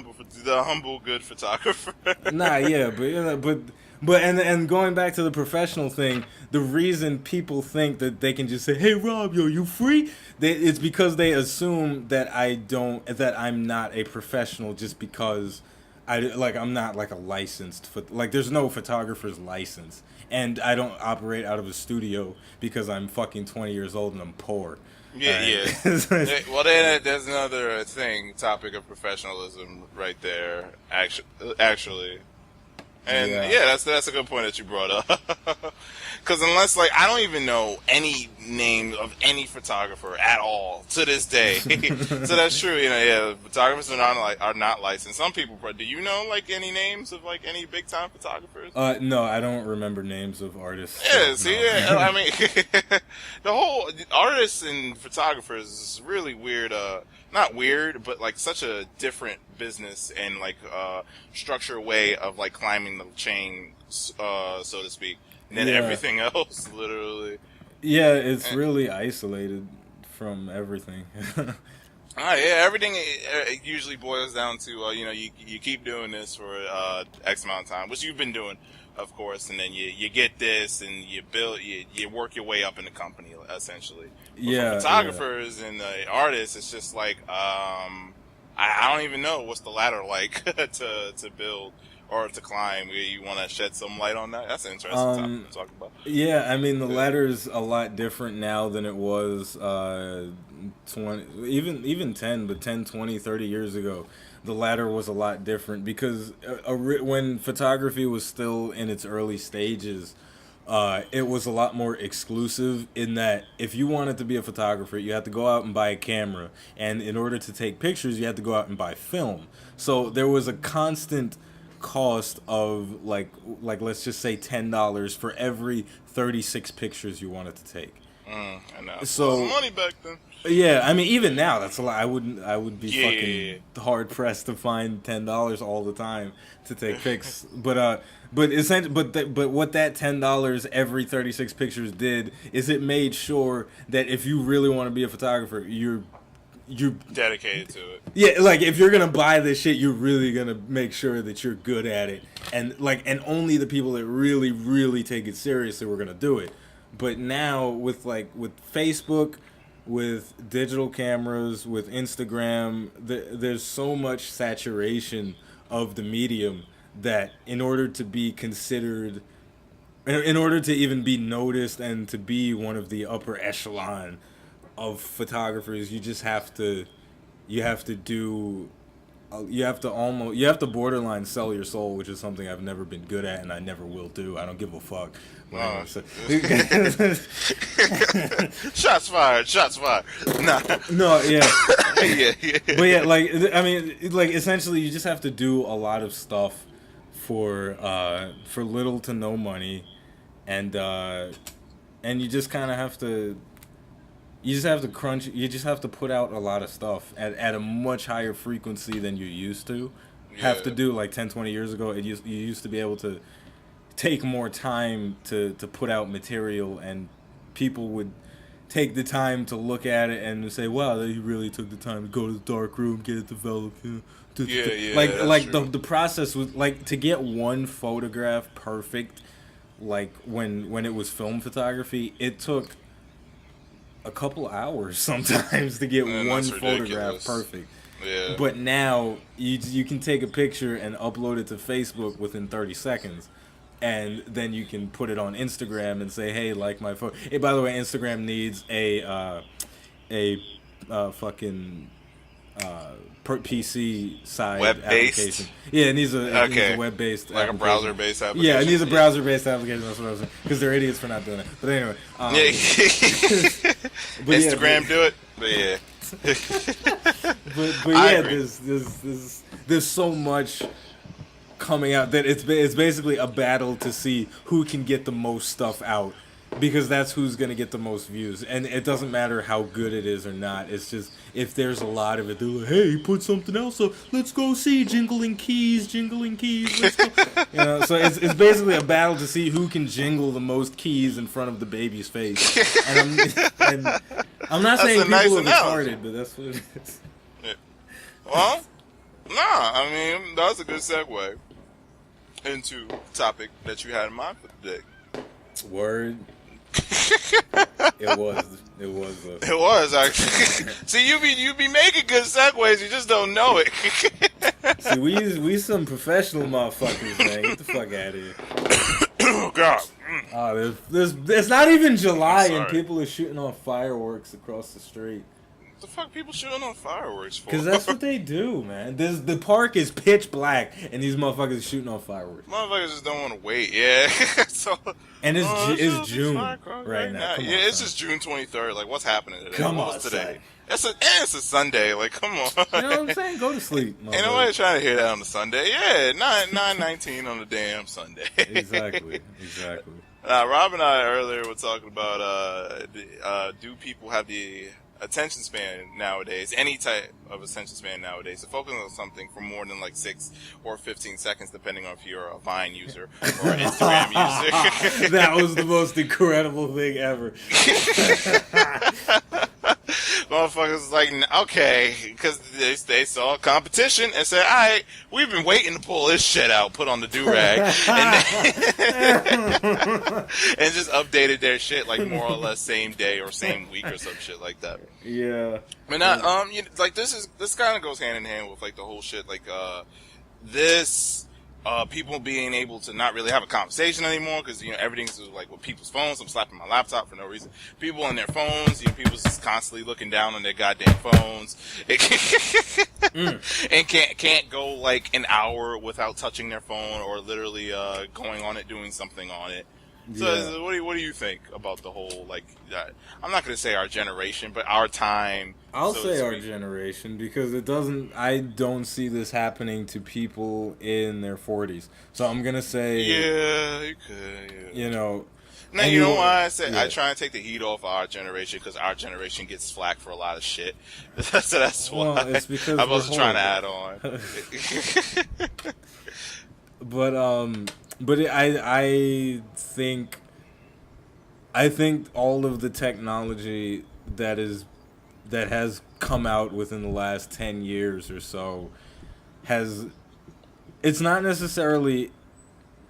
humble good photographer. Nah, yeah, but you know, but and going back to the professional thing, the reason people think that they can just say, "Hey, Rob, yo, you free?" It's because they assume that I'm not a professional just because I'm not like a licensed like there's no photographer's license, and I don't operate out of a studio because I'm fucking 20 years old and I'm poor. Yeah, yeah. Well, then there's another topic of professionalism right there. Actually. And yeah, that's a good point that you brought up. Because unless, like, I don't even know any name of any photographer at all to this day. So that's true. Photographers are not licensed. Some people, do you know like any names of like any big time photographers? No, I don't remember names of artists. Yeah, so, see, no. I mean, the whole artists and photographers is really weird. Not weird, but like such a different business and like structure way of like climbing the chain, so to speak. And then everything else, literally. Yeah, it's really isolated from everything. Everything usually boils down to you keep doing this for X amount of time, which you've been doing, of course, and then you get this and you build, you work your way up in the company essentially. But for photographers and artists, it's just like I don't even know what's the ladder like to build or to climb. You want to shed some light on that? That's an interesting topic to talk about. Yeah, I mean the ladder's a lot different now than it was 10, 20, 30 years ago. The ladder was a lot different because when photography was still in its early stages, it was a lot more exclusive in that if you wanted to be a photographer, you had to go out and buy a camera, and in order to take pictures, you had to go out and buy film. So there was a constant cost of like let's just say $10 for every 36 pictures you wanted to take. I know. So money back then. Yeah, I mean even now that's a lot. I would be fucking hard pressed to find $10 all the time to take pics. But what that $10 every 36 pictures did is it made sure that if you really want to be a photographer, you're dedicated to it. Yeah, like if you're gonna buy this shit, you're really gonna make sure that you're good at it, and only the people that really, really take it seriously were gonna do it. But now with Facebook, with digital cameras, with Instagram, there's so much saturation of the medium that in order to be considered, in order to even be noticed and to be one of the upper echelon of photographers, you have to borderline sell your soul, which is something I've never been good at and I never will do. I don't give a fuck. Shots fired. Nah. No, yeah. yeah. But yeah, essentially you just have to do a lot of stuff for little to no money, and you just kind of have to. You just have to crunch. You just have to put out a lot of stuff at a much higher frequency than you used to. Have to do like 10, 20 years ago. You used to be able to take more time to put out material, and people would take the time to look at it and say, "Wow, they really took the time to go to the dark room, get it developed." The process was like to get one photograph perfect. Like when it was film photography, it took a couple hours sometimes to get one photograph perfect. Yeah. But now you can take a picture and upload it to Facebook within 30 seconds, and then you can put it on Instagram and say, "Hey, like my photo." Hey, by the way, Instagram needs a fucking PC side web-based application. Yeah, it needs a web-based, like a browser-based application. Yeah, it needs a browser-based application. That's what I was saying. Because they're idiots for not doing it. But anyway, Instagram do it. But yeah, but yeah, there's so much coming out that it's basically a battle to see who can get the most stuff out. Because that's who's going to get the most views. And it doesn't matter how good it is or not. It's just, if there's a lot of it, they're like, "Hey, put something else up. Let's go see Jingling Keys. Let's go." So it's basically a battle to see who can jingle the most keys in front of the baby's face. And I'm not saying people are retarded, but that's what it is. Yeah. Well, I mean, that was a good segue into the topic that you had in mind for today. Word. It was actually. See, you be making good segues, you just don't know it. See, we some professional motherfuckers, man. Get the fuck out of here. Oh God. There's not even July and people are shooting off fireworks across the street. What the fuck people shooting on fireworks for? Because that's what they do, man. The park is pitch black, and these motherfuckers are shooting on fireworks. Motherfuckers just don't want to wait, yeah. So, and it's June right now. Yeah, it's just June 23rd. Like, what's happening today? Come What's on, today? It's a Sunday. Like, come on. You know what I'm saying? Go to sleep. Ain't nobody trying to hear that on the Sunday. Yeah, 9:19 on the damn Sunday. Exactly. Rob and I earlier were talking about do people have the attention span nowadays, any type of attention span nowadays, to focus on something for more than like 6 or 15 seconds, depending on if you're a Vine user or an Instagram user. That was the most incredible thing ever. Motherfuckers like, okay, because they saw a competition and said, all right, we've been waiting to pull this shit out, put on the do-rag, and just updated their shit like more or less same day or same week or some shit like that. Yeah. But not, like this kind of goes hand in hand with like the whole shit, like people being able to not really have a conversation anymore because, you know, everything's like with people's phones. I'm slapping my laptop for no reason. People on their phones, you know, people just constantly looking down on their goddamn phones. And can't go like an hour without touching their phone or literally going on it, doing something on it. So Yeah. what do you think about the whole, like, I'm not going to say our generation, but our time. I'll so say to our speak. generation because I don't see this happening to people in their 40s. So I'm going to say, Yeah, you could. Yeah. you know. Now, and you know why I say yeah. I try and take the heat off our generation, because our generation gets flack for a lot of shit. So that's why Well, it's because I wasn't we're trying to add on. But I think all of the technology that has come out within the last 10 years or so it's not necessarily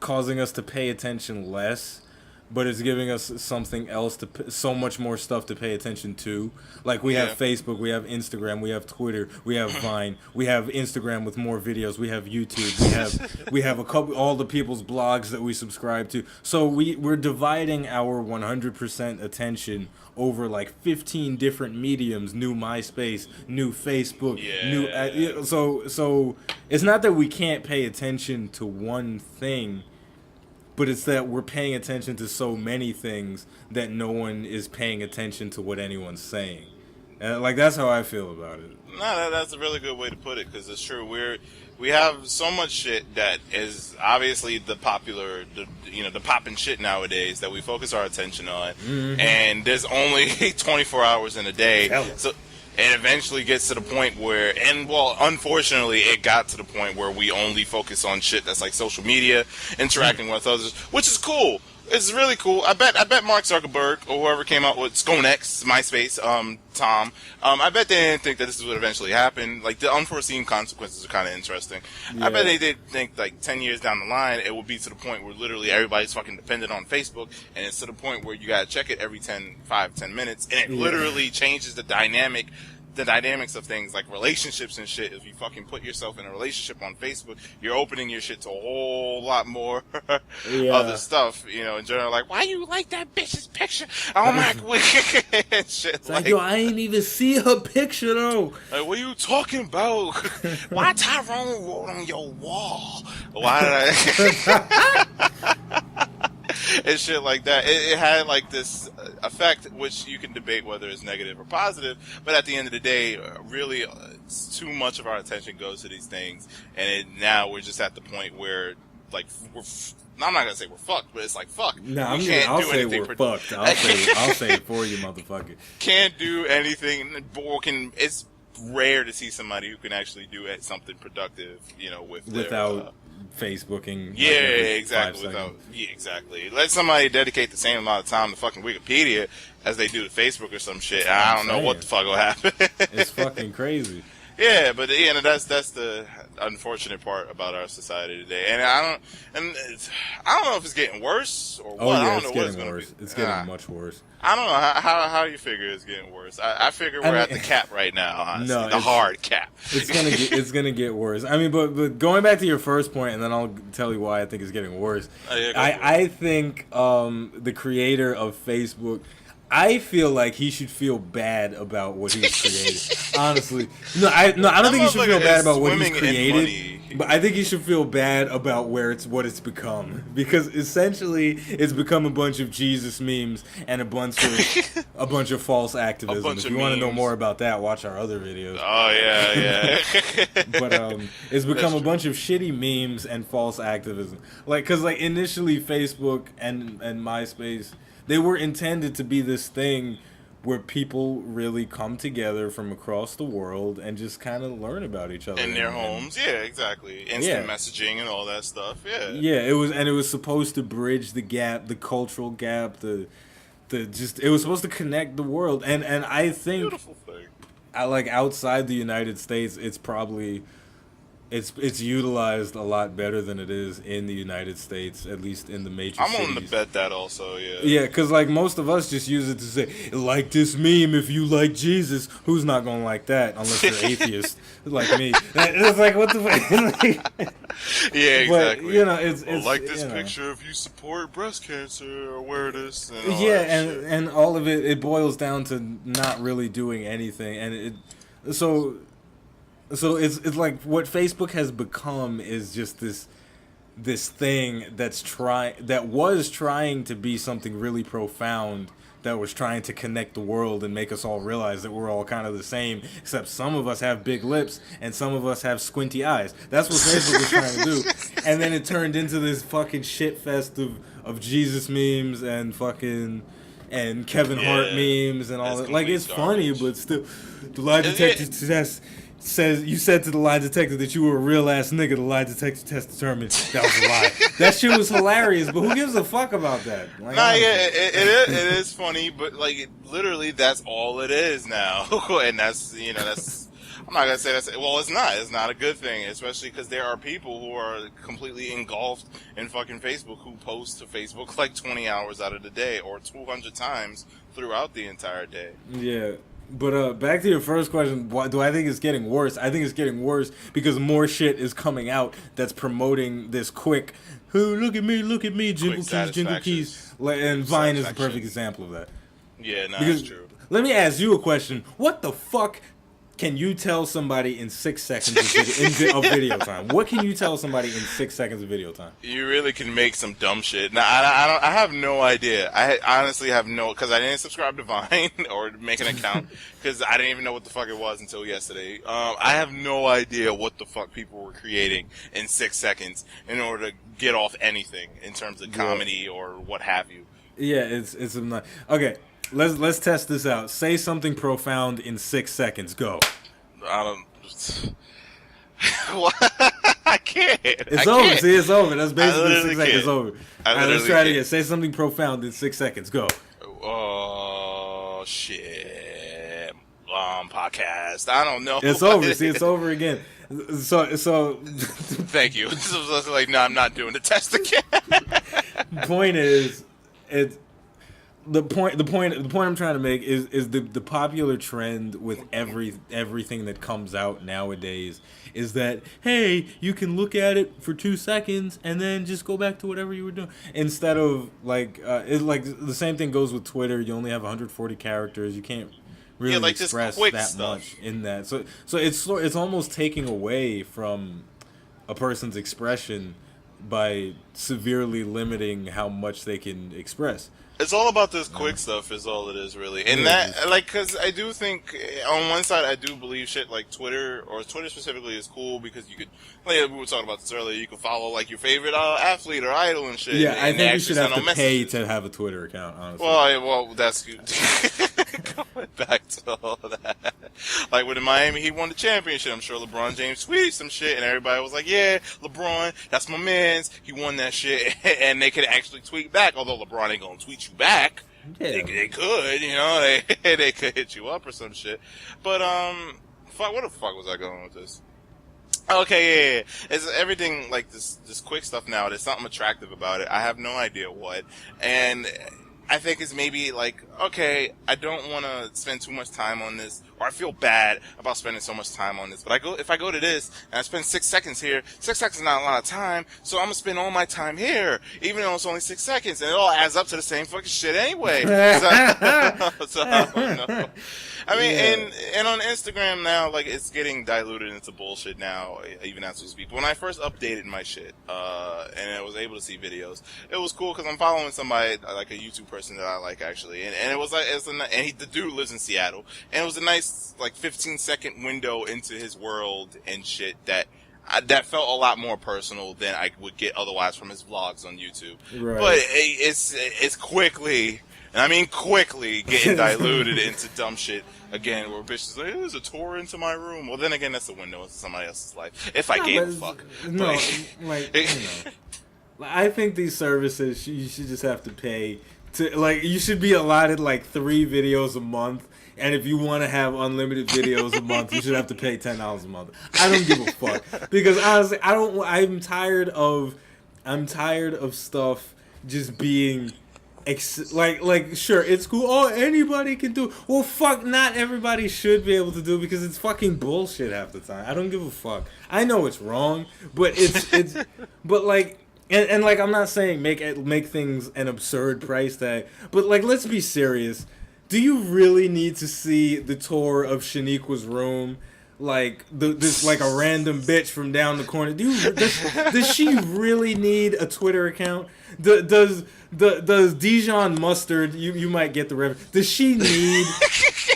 causing us to pay attention less, but it's giving us something else so much more stuff to pay attention to. Like we have Facebook, we have Instagram, we have Twitter, we have Vine, we have Instagram with more videos, we have YouTube, we have all the people's blogs that we subscribe to. So we're dividing our 100% attention over like 15 different mediums, new MySpace, new Facebook, new so it's not that we can't pay attention to one thing, but it's that we're paying attention to so many things that no one is paying attention to what anyone's saying. Like, that's how I feel about it. No, that's a really good way to put it, because it's true. We have so much shit that is obviously the poppin' shit nowadays that we focus our attention on, and there's only 24 hours in a day. So it eventually gets to the point where, unfortunately, it got to the point where we only focus on shit that's like social media, interacting with others, which is cool. It's really cool. I bet Mark Zuckerberg or whoever came out with ScoNex, MySpace, Tom, I bet they didn't think that this would eventually happen. Like, the unforeseen consequences are kind of interesting. Yeah. I bet they did think, like, 10 years down the line, it would be to the point where literally everybody's fucking dependent on Facebook, and it's to the point where you gotta check it every 10 minutes, and it literally changes the dynamics of things like relationships and shit. If you fucking put yourself in a relationship on Facebook, you're opening your shit to a whole lot more other stuff, you know, in general. Like, why you like that bitch's picture? Oh my god, shit. It's like, yo, I ain't even see her picture though. Like, what are you talking about? Why Tyrone wrote on your wall? Why did I? And shit like that. It had like this effect, which you can debate whether it's negative or positive, but at the end of the day, really, too much of our attention goes to these things, and now we're just at the point where, like, I'm not gonna say we're fucked, but it's like, fuck. No, I'll say we're fucked. I'll say it for you, motherfucker. Can't do anything, it's rare to see somebody who can actually do something productive, you know, without Facebooking. Yeah, exactly. Exactly. Let somebody dedicate the same amount of time to fucking Wikipedia as they do to Facebook or some shit. I don't know what the fuck will happen. It's fucking crazy. Yeah, but that's the unfortunate part about our society today. And I don't know if it's getting worse or what. Oh, yeah, I don't it's know getting what it's going worse. to be. It's getting much worse. I don't know how do you figure it's getting worse. I figure we're at the cap right now. Honestly, the hard cap. It's gonna get worse. I mean, but going back to your first point, and then I'll tell you why I think it's getting worse. I think the creator of Facebook, I feel like he should feel bad about what he's created. Honestly, I don't think he should feel bad about what he's created. But I think he should feel bad about what it's become, because essentially it's become a bunch of Jesus memes and a bunch of false activism. If you want to know more about that, watch our other videos. Oh yeah. But it's become a bunch of shitty memes and false activism. Because initially Facebook and MySpace, they were intended to be this thing where people really come together from across the world and just kind of learn about each other in their homes. Yeah, exactly. Instant messaging and all that stuff. Yeah. Yeah, it was supposed to bridge the gap, the cultural gap, it was supposed to connect the world. And I think, beautiful thing. Outside the United States, it's probably it's utilized a lot better than it is in the United States, at least in the major cities. I'm willing to bet that also, yeah. Yeah, because most of us just use it to say, like this meme if you like Jesus. Who's not going to like that unless you're atheist like me? It's what the fuck? Yeah, exactly. But, it's like this picture if you support breast cancer awareness. And all and all of it boils down to not really doing anything. And So it's like what Facebook has become is just this thing that was trying to be something really profound, that was trying to connect the world and make us all realize that we're all kind of the same, except some of us have big lips and some of us have squinty eyes. That's what Facebook was trying to do. And then it turned into this fucking shit fest of Jesus memes and Kevin Hart memes and all that. It's funny, but still, the lie detector test says you said to the lie detector that you were a real ass nigga. The lie detector test determined that was a lie. That shit was hilarious, but who gives a fuck about that? It is funny, but literally that's all it is now, and that's I'm not gonna say that's it's not a good thing, especially because there are people who are completely engulfed in fucking Facebook who post to Facebook 20 hours out of the day or 200 times throughout the entire day. Yeah. But back to your first question, do I think it's getting worse? I think it's getting worse because more shit is coming out that's promoting this quick, look at me, jingle keys. And Vine is the perfect example of that. Yeah, that's true. Let me ask you a question. What the fuck can you tell somebody in 6 seconds of video time? What can you tell somebody in 6 seconds of video time? You really can make some dumb shit. Now, I have no idea. I honestly have because I didn't subscribe to Vine or make an account because I didn't even know what the fuck it was until yesterday. I have no idea what the fuck people were creating in 6 seconds in order to get off anything in terms of comedy or what have you. Yeah, it's not okay. Let's test this out. Say something profound in 6 seconds. Go. I don't. I can't. It's over. Can't. See, it's over. That's basically 6 seconds. It's over. All right, let's try it again. Say something profound in 6 seconds. Go. Oh shit. Podcast. I don't know. It's over. See, it's over again. So. Thank you. No, I'm not doing the test again. Point is, The point I'm trying to make is the popular trend with everything that comes out nowadays is that, hey, you can look at it for 2 seconds and then just go back to whatever you were doing, instead of the same thing goes with Twitter. You only have 140 characters. You can't really express that much in that. So it's almost taking away from a person's expression by severely limiting how much they can express. It's all about this quick stuff is all it is, really. And that, because I do think, on one side, I do believe shit like Twitter, or Twitter specifically, is cool because you could, we were talking about this earlier, you could follow, your favorite athlete or idol and shit. Yeah, I think you should have to pay to have a Twitter account, honestly. Well, that's good. Going back to all that. When in Miami, he won the championship. I'm sure LeBron James tweeted some shit, and everybody was like, yeah, LeBron, that's my man's. He won that shit. And they could actually tweet back, although LeBron ain't gonna tweet you back. Yeah. They could, they could hit you up or some shit. But, what the fuck was I going with this? Okay, yeah. It's everything this quick stuff now. There's something attractive about it. I have no idea what. And I think is maybe like, okay, I don't want to spend too much time on this, or I feel bad about spending so much time on this. But if I go to this and I spend 6 seconds here, 6 seconds is not a lot of time, so I'm gonna spend all my time here, even though it's only 6 seconds, and it all adds up to the same fucking shit anyway. So I don't know. I mean, and on Instagram now, like, it's getting diluted into bullshit now, even as we speak. When I first updated my shit, and I was able to see videos, it was cool because I'm following somebody, like a YouTube person that I like, actually. And it was like, the dude lives in Seattle. And it was a nice, like, 15-second window into his world and shit that felt a lot more personal than I would get otherwise from his vlogs on YouTube. Right. But it's quickly, and I mean quickly, getting diluted into dumb shit again, where bitches like, there's a tour into my room. Well, then again, that's a window into somebody else's life. If I gave a fuck. No, like, you know. I think these services, you should just have to pay to, like, you should be allotted like 3 videos a month. And if you want to have unlimited videos a month, you should have to pay $10 a month. I don't give a fuck, because honestly, I'm tired of stuff just being like sure, it's cool. Oh, anybody can do. Well, fuck, not everybody should be able to do, because it's fucking bullshit half the time. I don't give a fuck. I know it's wrong, but it's but like. And like, I'm not saying make things an absurd price tag, but like, let's be serious. Do you really need to see the tour of Shaniqua's room? Like this, like a random bitch from down the corner. Does she really need a Twitter account? Does Dijon Mustard? You might get the reference. Does she need?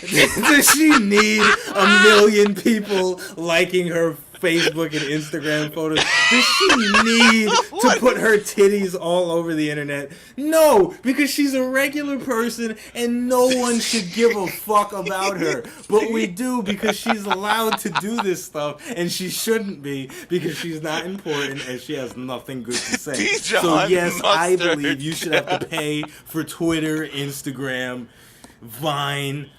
Does she need 1 million people liking her Facebook and Instagram photos? Does she need to put her titties all over the internet? No, because she's a regular person and no one should give a fuck about her. But we do, because she's allowed to do this stuff, and she shouldn't be, because she's not important and she has nothing good to say. So yes, I believe you should have to pay for Twitter, Instagram, Vine,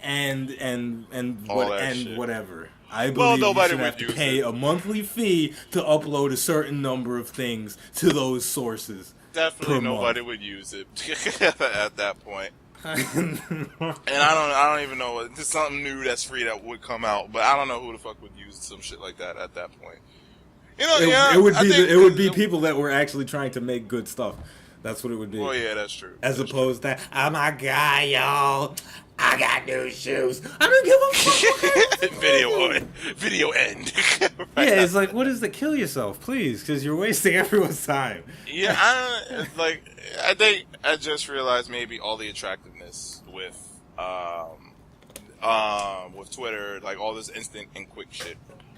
and whatever. I believe you should have to pay a monthly fee to upload a certain number of things to those sources. Definitely nobody would use it at that point. And I don't even know. There's something new that's free that would come out, but I don't know who the fuck would use some shit like that at that point. You know, it would be people that were actually trying to make good stuff. That's what it would be. Well, yeah, that's true. As opposed to, I'm a guy, y'all. I got new shoes. I don't give a fuck. Video end. Right, yeah, it's like, what is the kill yourself, please? Because you're wasting everyone's time. Yeah, I think I just realized maybe all the attractiveness with Twitter, like all this instant and quick shit,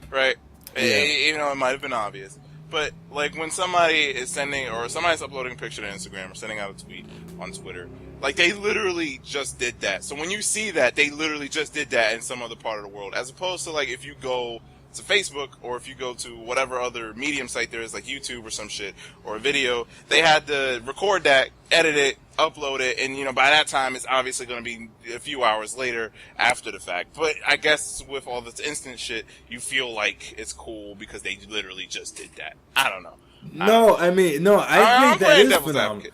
right? Yeah. You know, it might have been obvious. But, like, when somebody is sending, or somebody's uploading a picture to Instagram or sending out a tweet on Twitter, like, they literally just did that. So when you see that, they literally just did that in some other part of the world. As opposed to, like, if you go to Facebook, or if you go to whatever other medium site there is, like YouTube or some shit, or a video, they had to record that, edit it, upload it, and, you know, by that time, it's obviously going to be a few hours later after the fact. But I guess with all this instant shit, you feel like it's cool because they literally just did that. I don't know. I think that is phenomenal.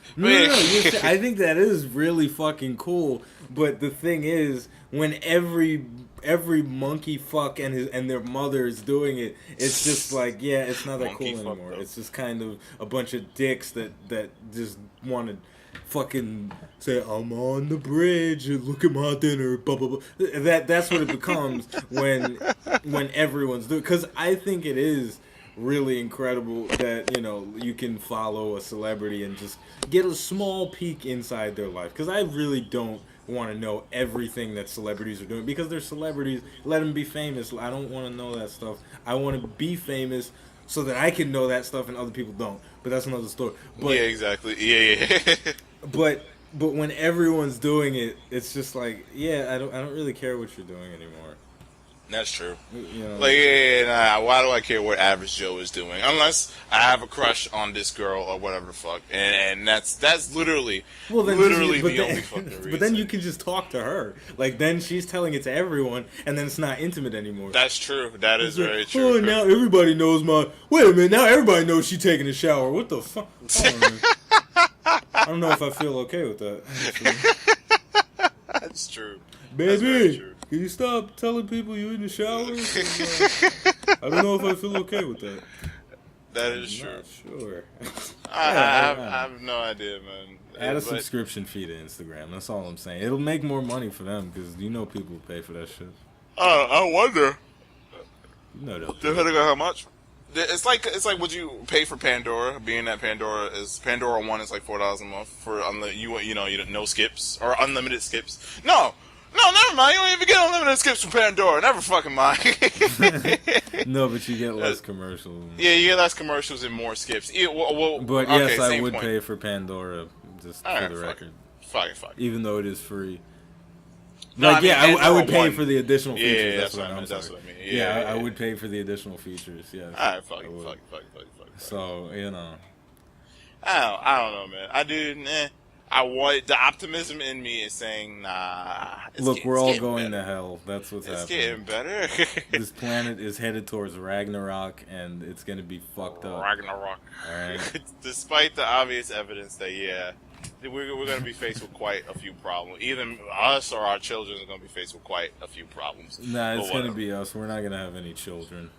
I think that is really fucking cool. But the thing is, when every monkey fuck and their mother is doing it, it's just like, yeah, it's not that cool anymore. It's just kind of a bunch of dicks that just want to fucking say, I'm on the bridge, look at my dinner, blah blah blah. That's what it becomes when everyone's doing. Because I think it is really incredible that, you know, you can follow a celebrity and just get a small peek inside their life. Because I really don't want to know everything that celebrities are doing, because they're celebrities. Let them be famous. I don't want to know that stuff. I want to be famous so that I can know that stuff and other people don't. But that's another story. But, yeah, exactly. Yeah. but when everyone's doing it, it's just like, yeah, I don't really care what you're doing anymore. That's true. You know, like, why do I care what Average Joe is doing? Unless I have a crush on this girl or whatever the fuck. And that's literally, the only fucking reason. But then you can just talk to her. Like, then she's telling it to everyone, and then it's not intimate anymore. That's true. That is very true. Oh, now everybody knows wait a minute, now everybody knows she's taking a shower. What the fuck? I don't know if I feel okay with that. That's true. Baby, can you stop telling people you're in the shower? I don't know if I feel okay with that. That is true. Not sure. I have no idea, man. Add a subscription fee to Instagram. That's all I'm saying. It'll make more money for them because you know people pay for that shit. I wonder. You know they'll. Depending on how much. It's like would you pay for Pandora? Being that Pandora 1 is like $4 a month for no skips or unlimited skips. No, never mind. You don't even get unlimited skips from Pandora. Never fucking mind. No, but you get less commercials. Yeah, you get less commercials and more skips. But yes, I would pay for Pandora just for the record. Fuck. Even though it is free. No, like, I would pay 1. for the additional features. Yeah, that's what I mean. Yeah, I would pay for the additional features. Yeah. Alright, fuck. So you know. I don't know, man. I want the optimism in me is saying, nah. Look, we're all going to hell. That's what's happening. It's getting better. This planet is headed towards Ragnarok, and it's gonna be fucked up. Ragnarok. All right. Despite the obvious evidence that we're going to be faced with quite a few problems. Either us or our children are going to be faced with quite a few problems. Nah, it's going to be us. We're not going to have any children.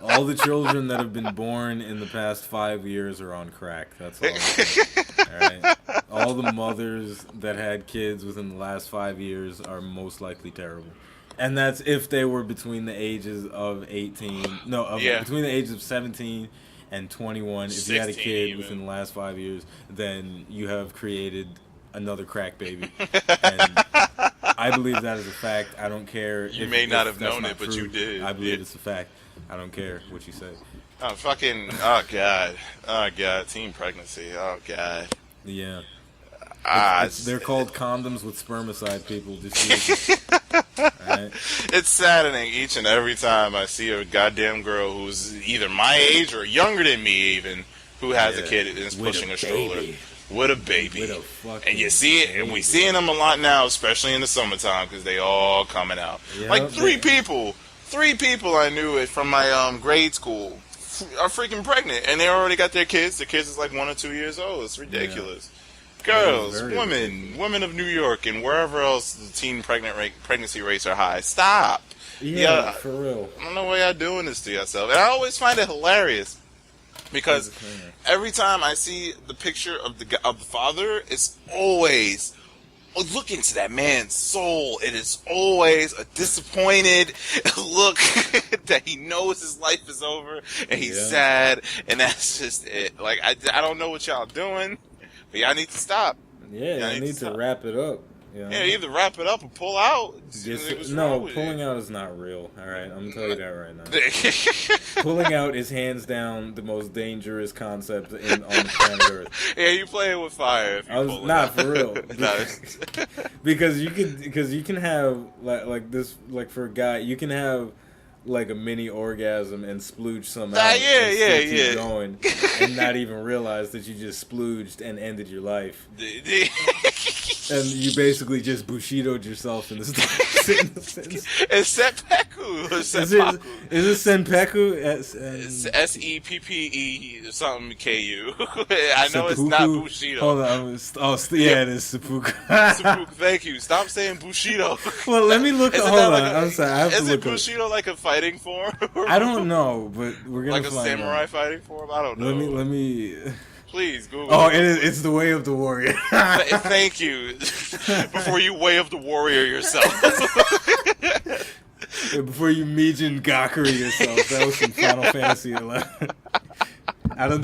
All the children that have been born in the past 5 years are on crack. That's all. All right. All the mothers that had kids within the last 5 years are most likely terrible. And that's if they were between the ages of 18. No, between the ages of 17 and 21. If you had a kid even within the last 5 years, then you have created another crack baby. And I believe that is a fact. I don't care. You may not have known it, but you did. I believe it's a fact. I don't care what you say. Oh, God. Teen pregnancy. Oh, God. Yeah. They're called condoms with spermicide, people. Right? It's saddening each and every time I see a goddamn girl who's either my age or younger than me even, who has a kid and is pushing a stroller. With a baby. And you see it, and we're seeing them a lot now, especially in the summertime, because they all coming out. Yep, like three people I knew it from my grade school are freaking pregnant, and they already got their kids. The kids is like 1 or 2 years old. It's ridiculous. Yeah. Girls, women of New York, and wherever else the teen pregnancy rates are high. Stop. Yeah, for real. I don't know why y'all doing this to yourself. And I always find it hilarious because every time I see the picture of the father, it's always look into that man's soul. It is always a disappointed look that he knows his life is over and he's sad, and that's just it. Like I don't know what y'all doing. But y'all need to stop. Yeah, y'all need to wrap it up. You know? Yeah, either wrap it up or pull out. Pulling out is not real. All right, I'm gonna tell you that right now. Pulling out is hands down the most dangerous concept on planet Earth. Yeah, you playing with fire. If you pull not for real. Because you can have like this, like for a guy, you can have like a mini orgasm and splooge somehow keep going and not even realize that you just splooged and ended your life. And you basically just bushidoed yourself in the sentence. It's seppuku. Is it senpeku? SEPPE something KU. I know it's not bushido. Hold on. It is seppuku. Seppuku, thank you. Stop saying bushido. Well, let me look. Hold on. I'm sorry. I have to look. Is it bushido like a fighting form? I don't know, but we're gonna like a samurai fighting form. I don't know. Let me. Please Google. Oh, it's the way of the warrior. Thank you. Before you way of the warrior yourself. Before you Mijin Gakuri yourself. That was from Final Fantasy 11. I don't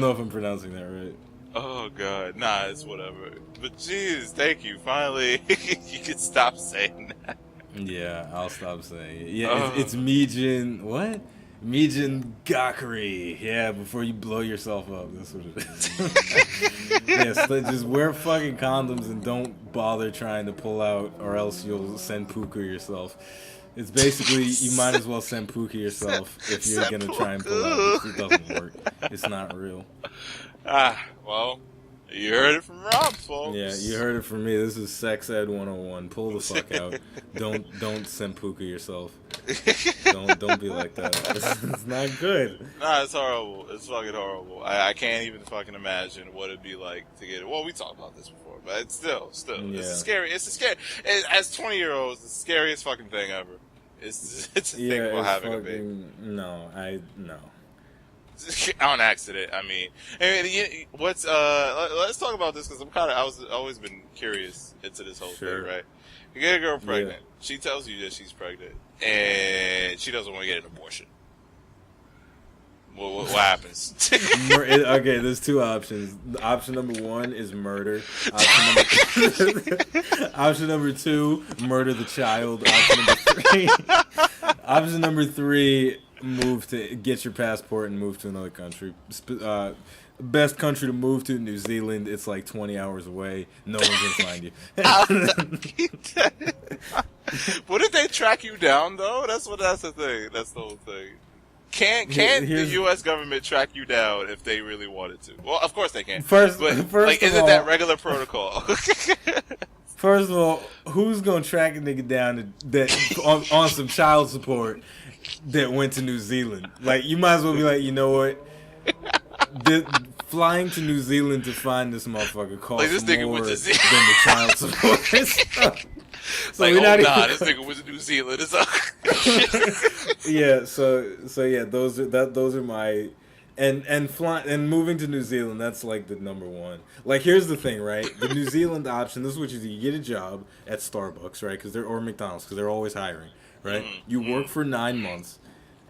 know if I'm pronouncing that right. Oh God, nah, it's whatever. But jeez, thank you. Finally, you can stop saying that. Yeah, I'll stop saying it. Yeah, it's Mijin. What? Mijin Gakuri. Yeah, before you blow yourself up. That's what it is. Yes, just wear fucking condoms and don't bother trying to pull out, or else you'll senpuku yourself. It's basically, you might as well senpuku yourself if you're going to try and pull out. It doesn't work. It's not real. Well, you heard it from Rob, folks. Yeah, you heard it from me. This is Sex Ed 101. Pull the fuck out. Don't senpuku yourself. Don't be like that. It's not good. Nah, it's horrible. It's fucking horrible. I can't even fucking imagine what it'd be like to get it. Well, we talked about this before, but it's still. Yeah. It's a scary, as 20-year-olds, it's the scariest fucking thing ever. It's a thing about having a baby. No. On accident, I mean. Let's talk about this, because I've always been curious into this whole thing, right? You get a girl pregnant. Yeah. She tells you that she's pregnant, and she doesn't want to get an abortion. What happens? Okay, there's two options. Option number one is murder. Option number two, murder the child. Option number three, move to get your passport and move to another country. Best country to move to, New Zealand. It's like 20 hours away. No one's gonna find you. Wouldn't they track you down though? That's the thing. That's the whole thing. Can't the U.S. government track you down if they really wanted to? Well, of course they can. Isn't that regular protocol? First of all, who's gonna track a nigga down that on some child support that went to New Zealand? Like, you might as well be like, you know what? Flying to New Zealand to find this motherfucker costs more than the child support. So like, this nigga was in New Zealand. Yeah, so yeah, those are my and moving to New Zealand, that's like the number one. Like, here's the thing, right? The New Zealand option, this is what you do. You get a job at Starbucks, right? Or McDonald's, because they're always hiring, right? You work for 9 months.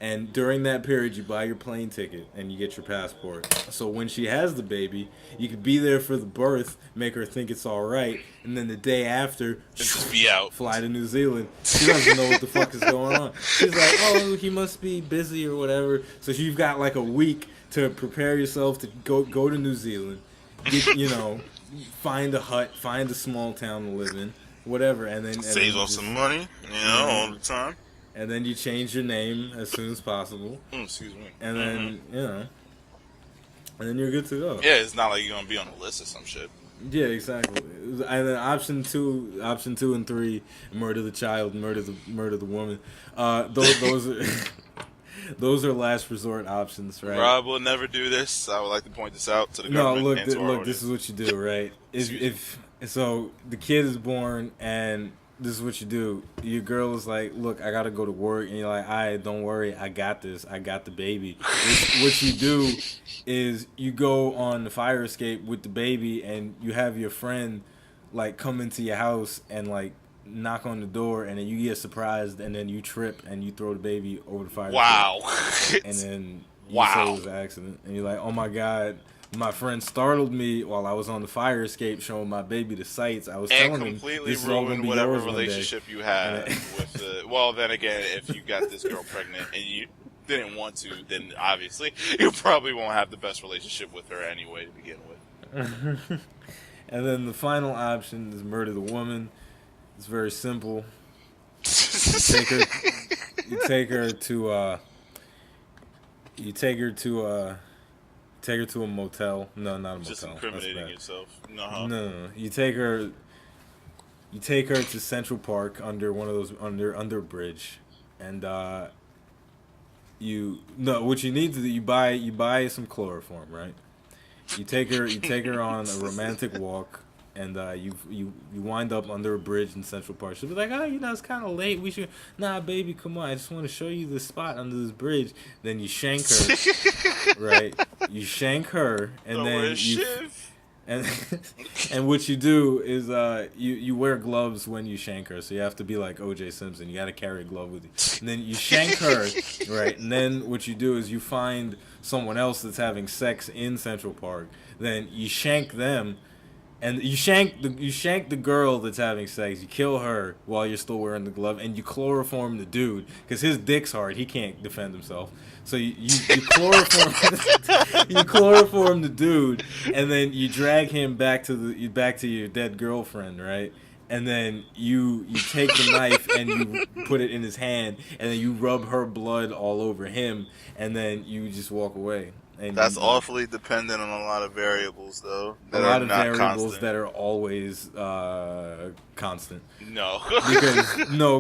And during that period, you buy your plane ticket and you get your passport. So when she has the baby, you could be there for the birth, make her think it's all right, and then the day after, just be out, fly to New Zealand. She doesn't know what the fuck is going on. She's like, oh, he must be busy or whatever. So you've got like a week to prepare yourself to go to New Zealand, find a hut, find a small town to live in, whatever, and then save off some money, all the time. And then you change your name as soon as possible. Excuse me. And then, and then you're good to go. Yeah, it's not like you're going to be on a list or some shit. Yeah, exactly. And then option two and three, murder the child, murder the woman. Those are last resort options, right? Rob will never do this. I would like to point this out to the government. Look, this is what you do, right? So the kid is born and this is what you do. Your girl is like, look, I got to go to work. And you're like, all right, don't worry. I got this. I got the baby. What you do is you go on the fire escape with the baby and you have your friend, like, come into your house and, like, knock on the door. And then you get surprised and then you trip and you throw the baby over the fire escape. And then you say it was an accident. And you're like, oh, my God. My friend startled me while I was on the fire escape showing my baby the sights. I was telling him completely this is all ruined whatever relationship you had with the... Well, then again, if you got this girl pregnant and you didn't want to, then obviously you probably won't have the best relationship with her anyway to begin with. And then the final option is murder the woman. It's very simple. You take her to a motel. No, not a motel. Just incriminating yourself. No. You take her to Central Park under one of those under a bridge, and what you need to do, you buy some chloroform, right? You take her on a romantic walk, and you wind up under a bridge in Central Park. She'll be like, oh, it's kind of late. We should... Nah, baby, come on. I just want to show you the spot under this bridge. Then you shank her, right? You shank her, and then you... And what you do is you wear gloves when you shank her. So you have to be like O.J. Simpson. You got to carry a glove with you. And then you shank her, right? And then what you do is you find someone else that's having sex in Central Park. Then you shank them. And you shank the girl that's having sex. You kill her while you're still wearing the glove, and you chloroform the dude because his dick's hard. He can't defend himself. So you chloroform the dude, and then you drag him back to your dead girlfriend, right? And then you take the knife and you put it in his hand, and then you rub her blood all over him, and then you just walk away. And That's awfully dependent on a lot of variables, though. A lot of variables that are always constant. No.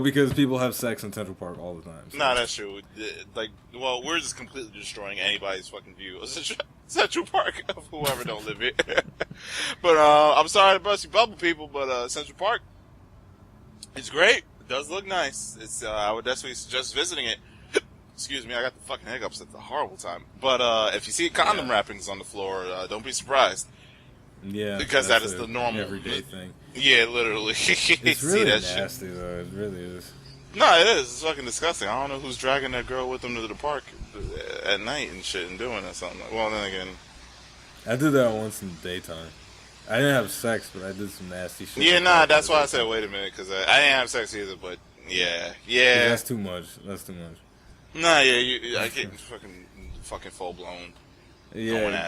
because people have sex in Central Park all the time. So. Nah, that's true. Like, well, we're just completely destroying anybody's fucking view of Central Park of whoever don't live here. But I'm sorry to bust you bubble people, but Central Park, it's great. It does look nice. It's I would definitely suggest visiting it. Excuse me, I got the fucking hiccups at the horrible time. But if you see condom wrappings on the floor, don't be surprised. Yeah, because that is the normal everyday thing. Yeah, literally. It's really nasty, though. It really is. No, it is. It's fucking disgusting. I don't know who's dragging that girl with them to the park at night and shit and doing that something. Well, then again, I did that once in the daytime. I didn't have sex, but I did some nasty shit. Yeah, nah, that's why I said wait a minute, because I didn't have sex either. But yeah. That's too much. That's too much. Nah, yeah, I get fucking full blown. Yeah,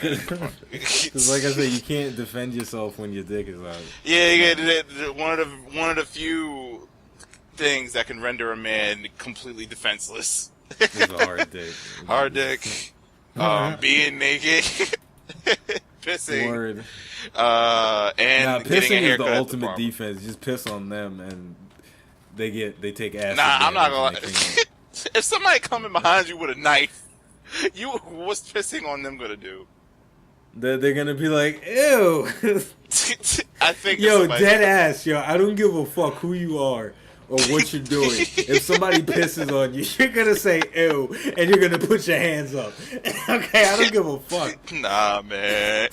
because like I said, you can't defend yourself when your dick is out. Yeah, one of the few things that can render a man completely defenseless. It's a hard dick. Hard dick. Being naked. Pissing. Word. And pissing is the ultimate defense. Just piss on them and they take acid. Nah, I'm not gonna lie. If somebody coming behind you with a knife, what's pissing on them gonna do? They're gonna be like, ew. I think. Yo, dead ass, yo. I don't give a fuck who you are or what you're doing. If somebody pisses on you, you're gonna say ew, and you're gonna put your hands up. Okay, I don't give a fuck. Nah, man.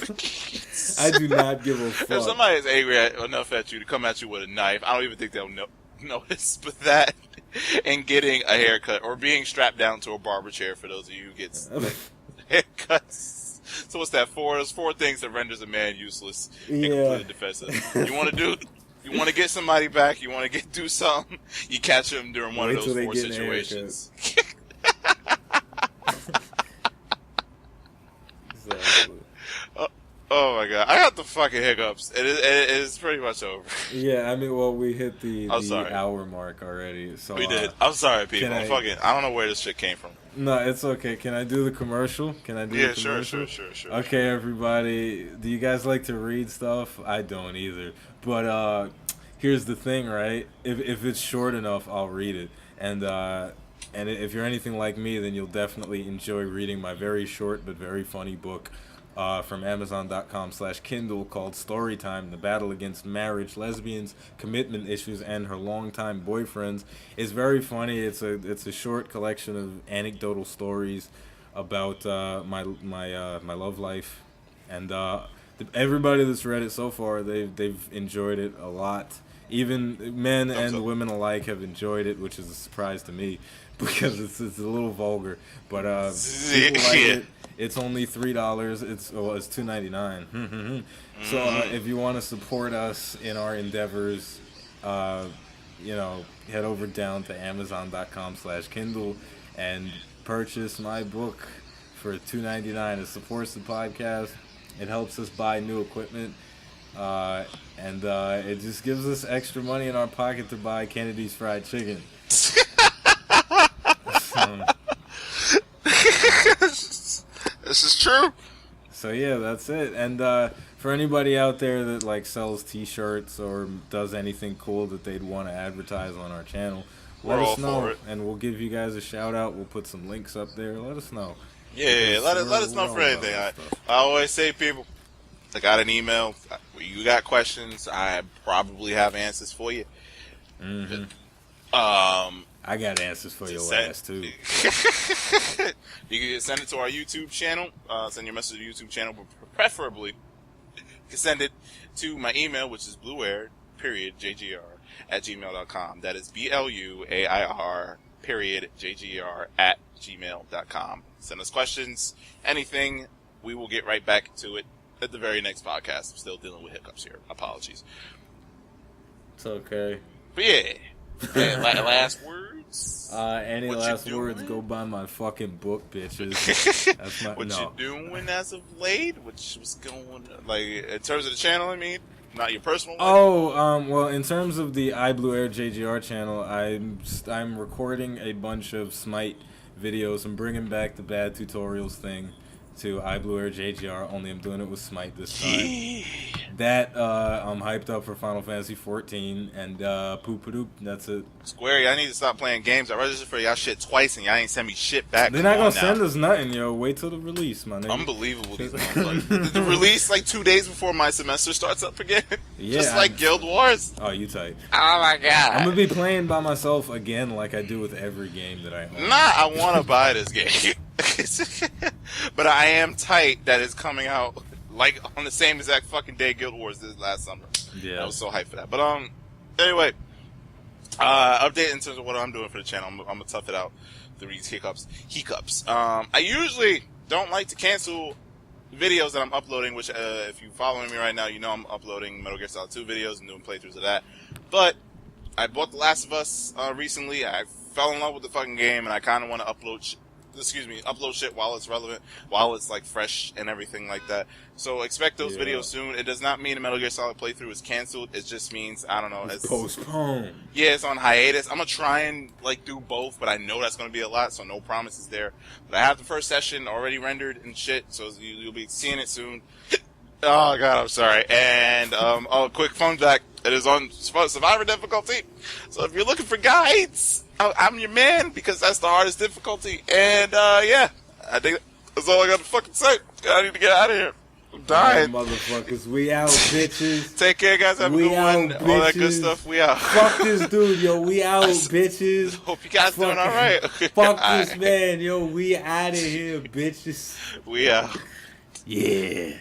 I do not give a fuck. If somebody is angry enough at you to come at you with a knife, I don't even think they'll notice. But that and getting a haircut or being strapped down to a barber chair for those of you who gets haircuts. So what's that? There's four things that renders a man useless and completely defensive. You want to get somebody back. You want to do something. You catch them during one of those four situations. Oh my god, I got the fucking hiccups. It is pretty much over. Yeah, I mean, well, we hit the hour mark already. So we did. I'm sorry, people. I don't know where this shit came from. No, it's okay. Can I do the commercial? Yeah, sure. Okay, everybody. Do you guys like to read stuff? I don't either. But here's the thing, right? If it's short enough, I'll read it. And if you're anything like me, then you'll definitely enjoy reading my very short but very funny book from Amazon.com/Kindle called Storytime: The Battle Against Marriage, Lesbians, Commitment Issues, and Her Longtime Boyfriends. It's very funny. It's a short collection of anecdotal stories about my love life, and everybody that's read it so far, they've enjoyed it a lot. Even men and women alike have enjoyed it, which is a surprise to me because it's a little vulgar. But people like it. It's only $3. It's $2.99. So if you want to support us in our endeavors, head over down to Amazon.com/Kindle and purchase my book for $2.99. It supports the podcast. It helps us buy new equipment. And it just gives us extra money in our pocket to buy Kennedy's Fried Chicken. This is true. So yeah, that's it. And for anybody out there that sells T-shirts or does anything cool that they'd want to advertise on our channel, let us know, and we'll give you guys a shout out. We'll put some links up there. Let us know. Yeah, let us know for anything. I always say, people, I got an email. You got questions, I probably have answers for you. Mm-hmm. I got answers for your ass too. You can send it to our YouTube channel. Send your message to the YouTube channel, but preferably you can send it to my email, which is BluairJgR @gmail.com. That is BLUAIR.JGR @gmail.com. Send us questions, anything. We will get right back to it at the very next podcast. I'm still dealing with hiccups here. Apologies. It's okay. But yeah. Last words? Any last words? Go buy my fucking book, bitches. That's what you doing as of late? What's going in terms of the channel? I mean, not your personal life? Well, in terms of the iBluairJgR channel, I'm recording a bunch of Smite videos. I'm bringing back the bad tutorials thing. to iBluairJgR, only I'm doing it with Smite this time. That, I'm hyped up for Final Fantasy 14, and, poop-a-doop, that's it. Square, y'all need to stop playing games. I registered for y'all shit twice, and y'all ain't send me shit back. They're not gonna send us nothing, yo. Wait till the release, my nigga. Unbelievable. These the release, like, 2 days before my semester starts up again. Yeah, Just like Guild Wars. Oh, you tight. Oh, my God. I'm gonna be playing by myself again like I do with every game that I own. Nah, I want to buy this game. But I am tight that it's coming out like on the same exact fucking day Guild Wars did last summer. Yeah. I was so hyped for that. But anyway, update in terms of what I'm doing for the channel. I'm gonna tough it out through these hiccups. I usually don't like to cancel videos that I'm uploading, which if you're following me right now, you know I'm uploading Metal Gear Solid 2 videos and doing playthroughs of that. But I bought The Last of Us recently. I fell in love with the fucking game, and I kind of want to upload shit while it's relevant, while it's like fresh and everything like that. So expect those videos soon. It does not mean a Metal Gear Solid playthrough is canceled. It just means, I don't know, it's postponed. Yeah, it's on hiatus. I'm gonna try and like do both, but I know that's gonna be a lot, so no promises there. But I have the first session already rendered and shit, so you'll be seeing it soon. Oh god, I'm sorry. And quick fun fact: it is on Survivor difficulty. So if you're looking for guides, I'm your man, because that's the hardest difficulty. And yeah, I think that's all I got to fucking say. I need to get out of here. I'm dying. Right, motherfuckers, we out, bitches. Take care, guys. Have a good one. All that good stuff. We out. Fuck this dude, yo. We out, bitches. Hope you guys doing all right. Fuck this man, yo. We out of here, bitches. We out. Yeah.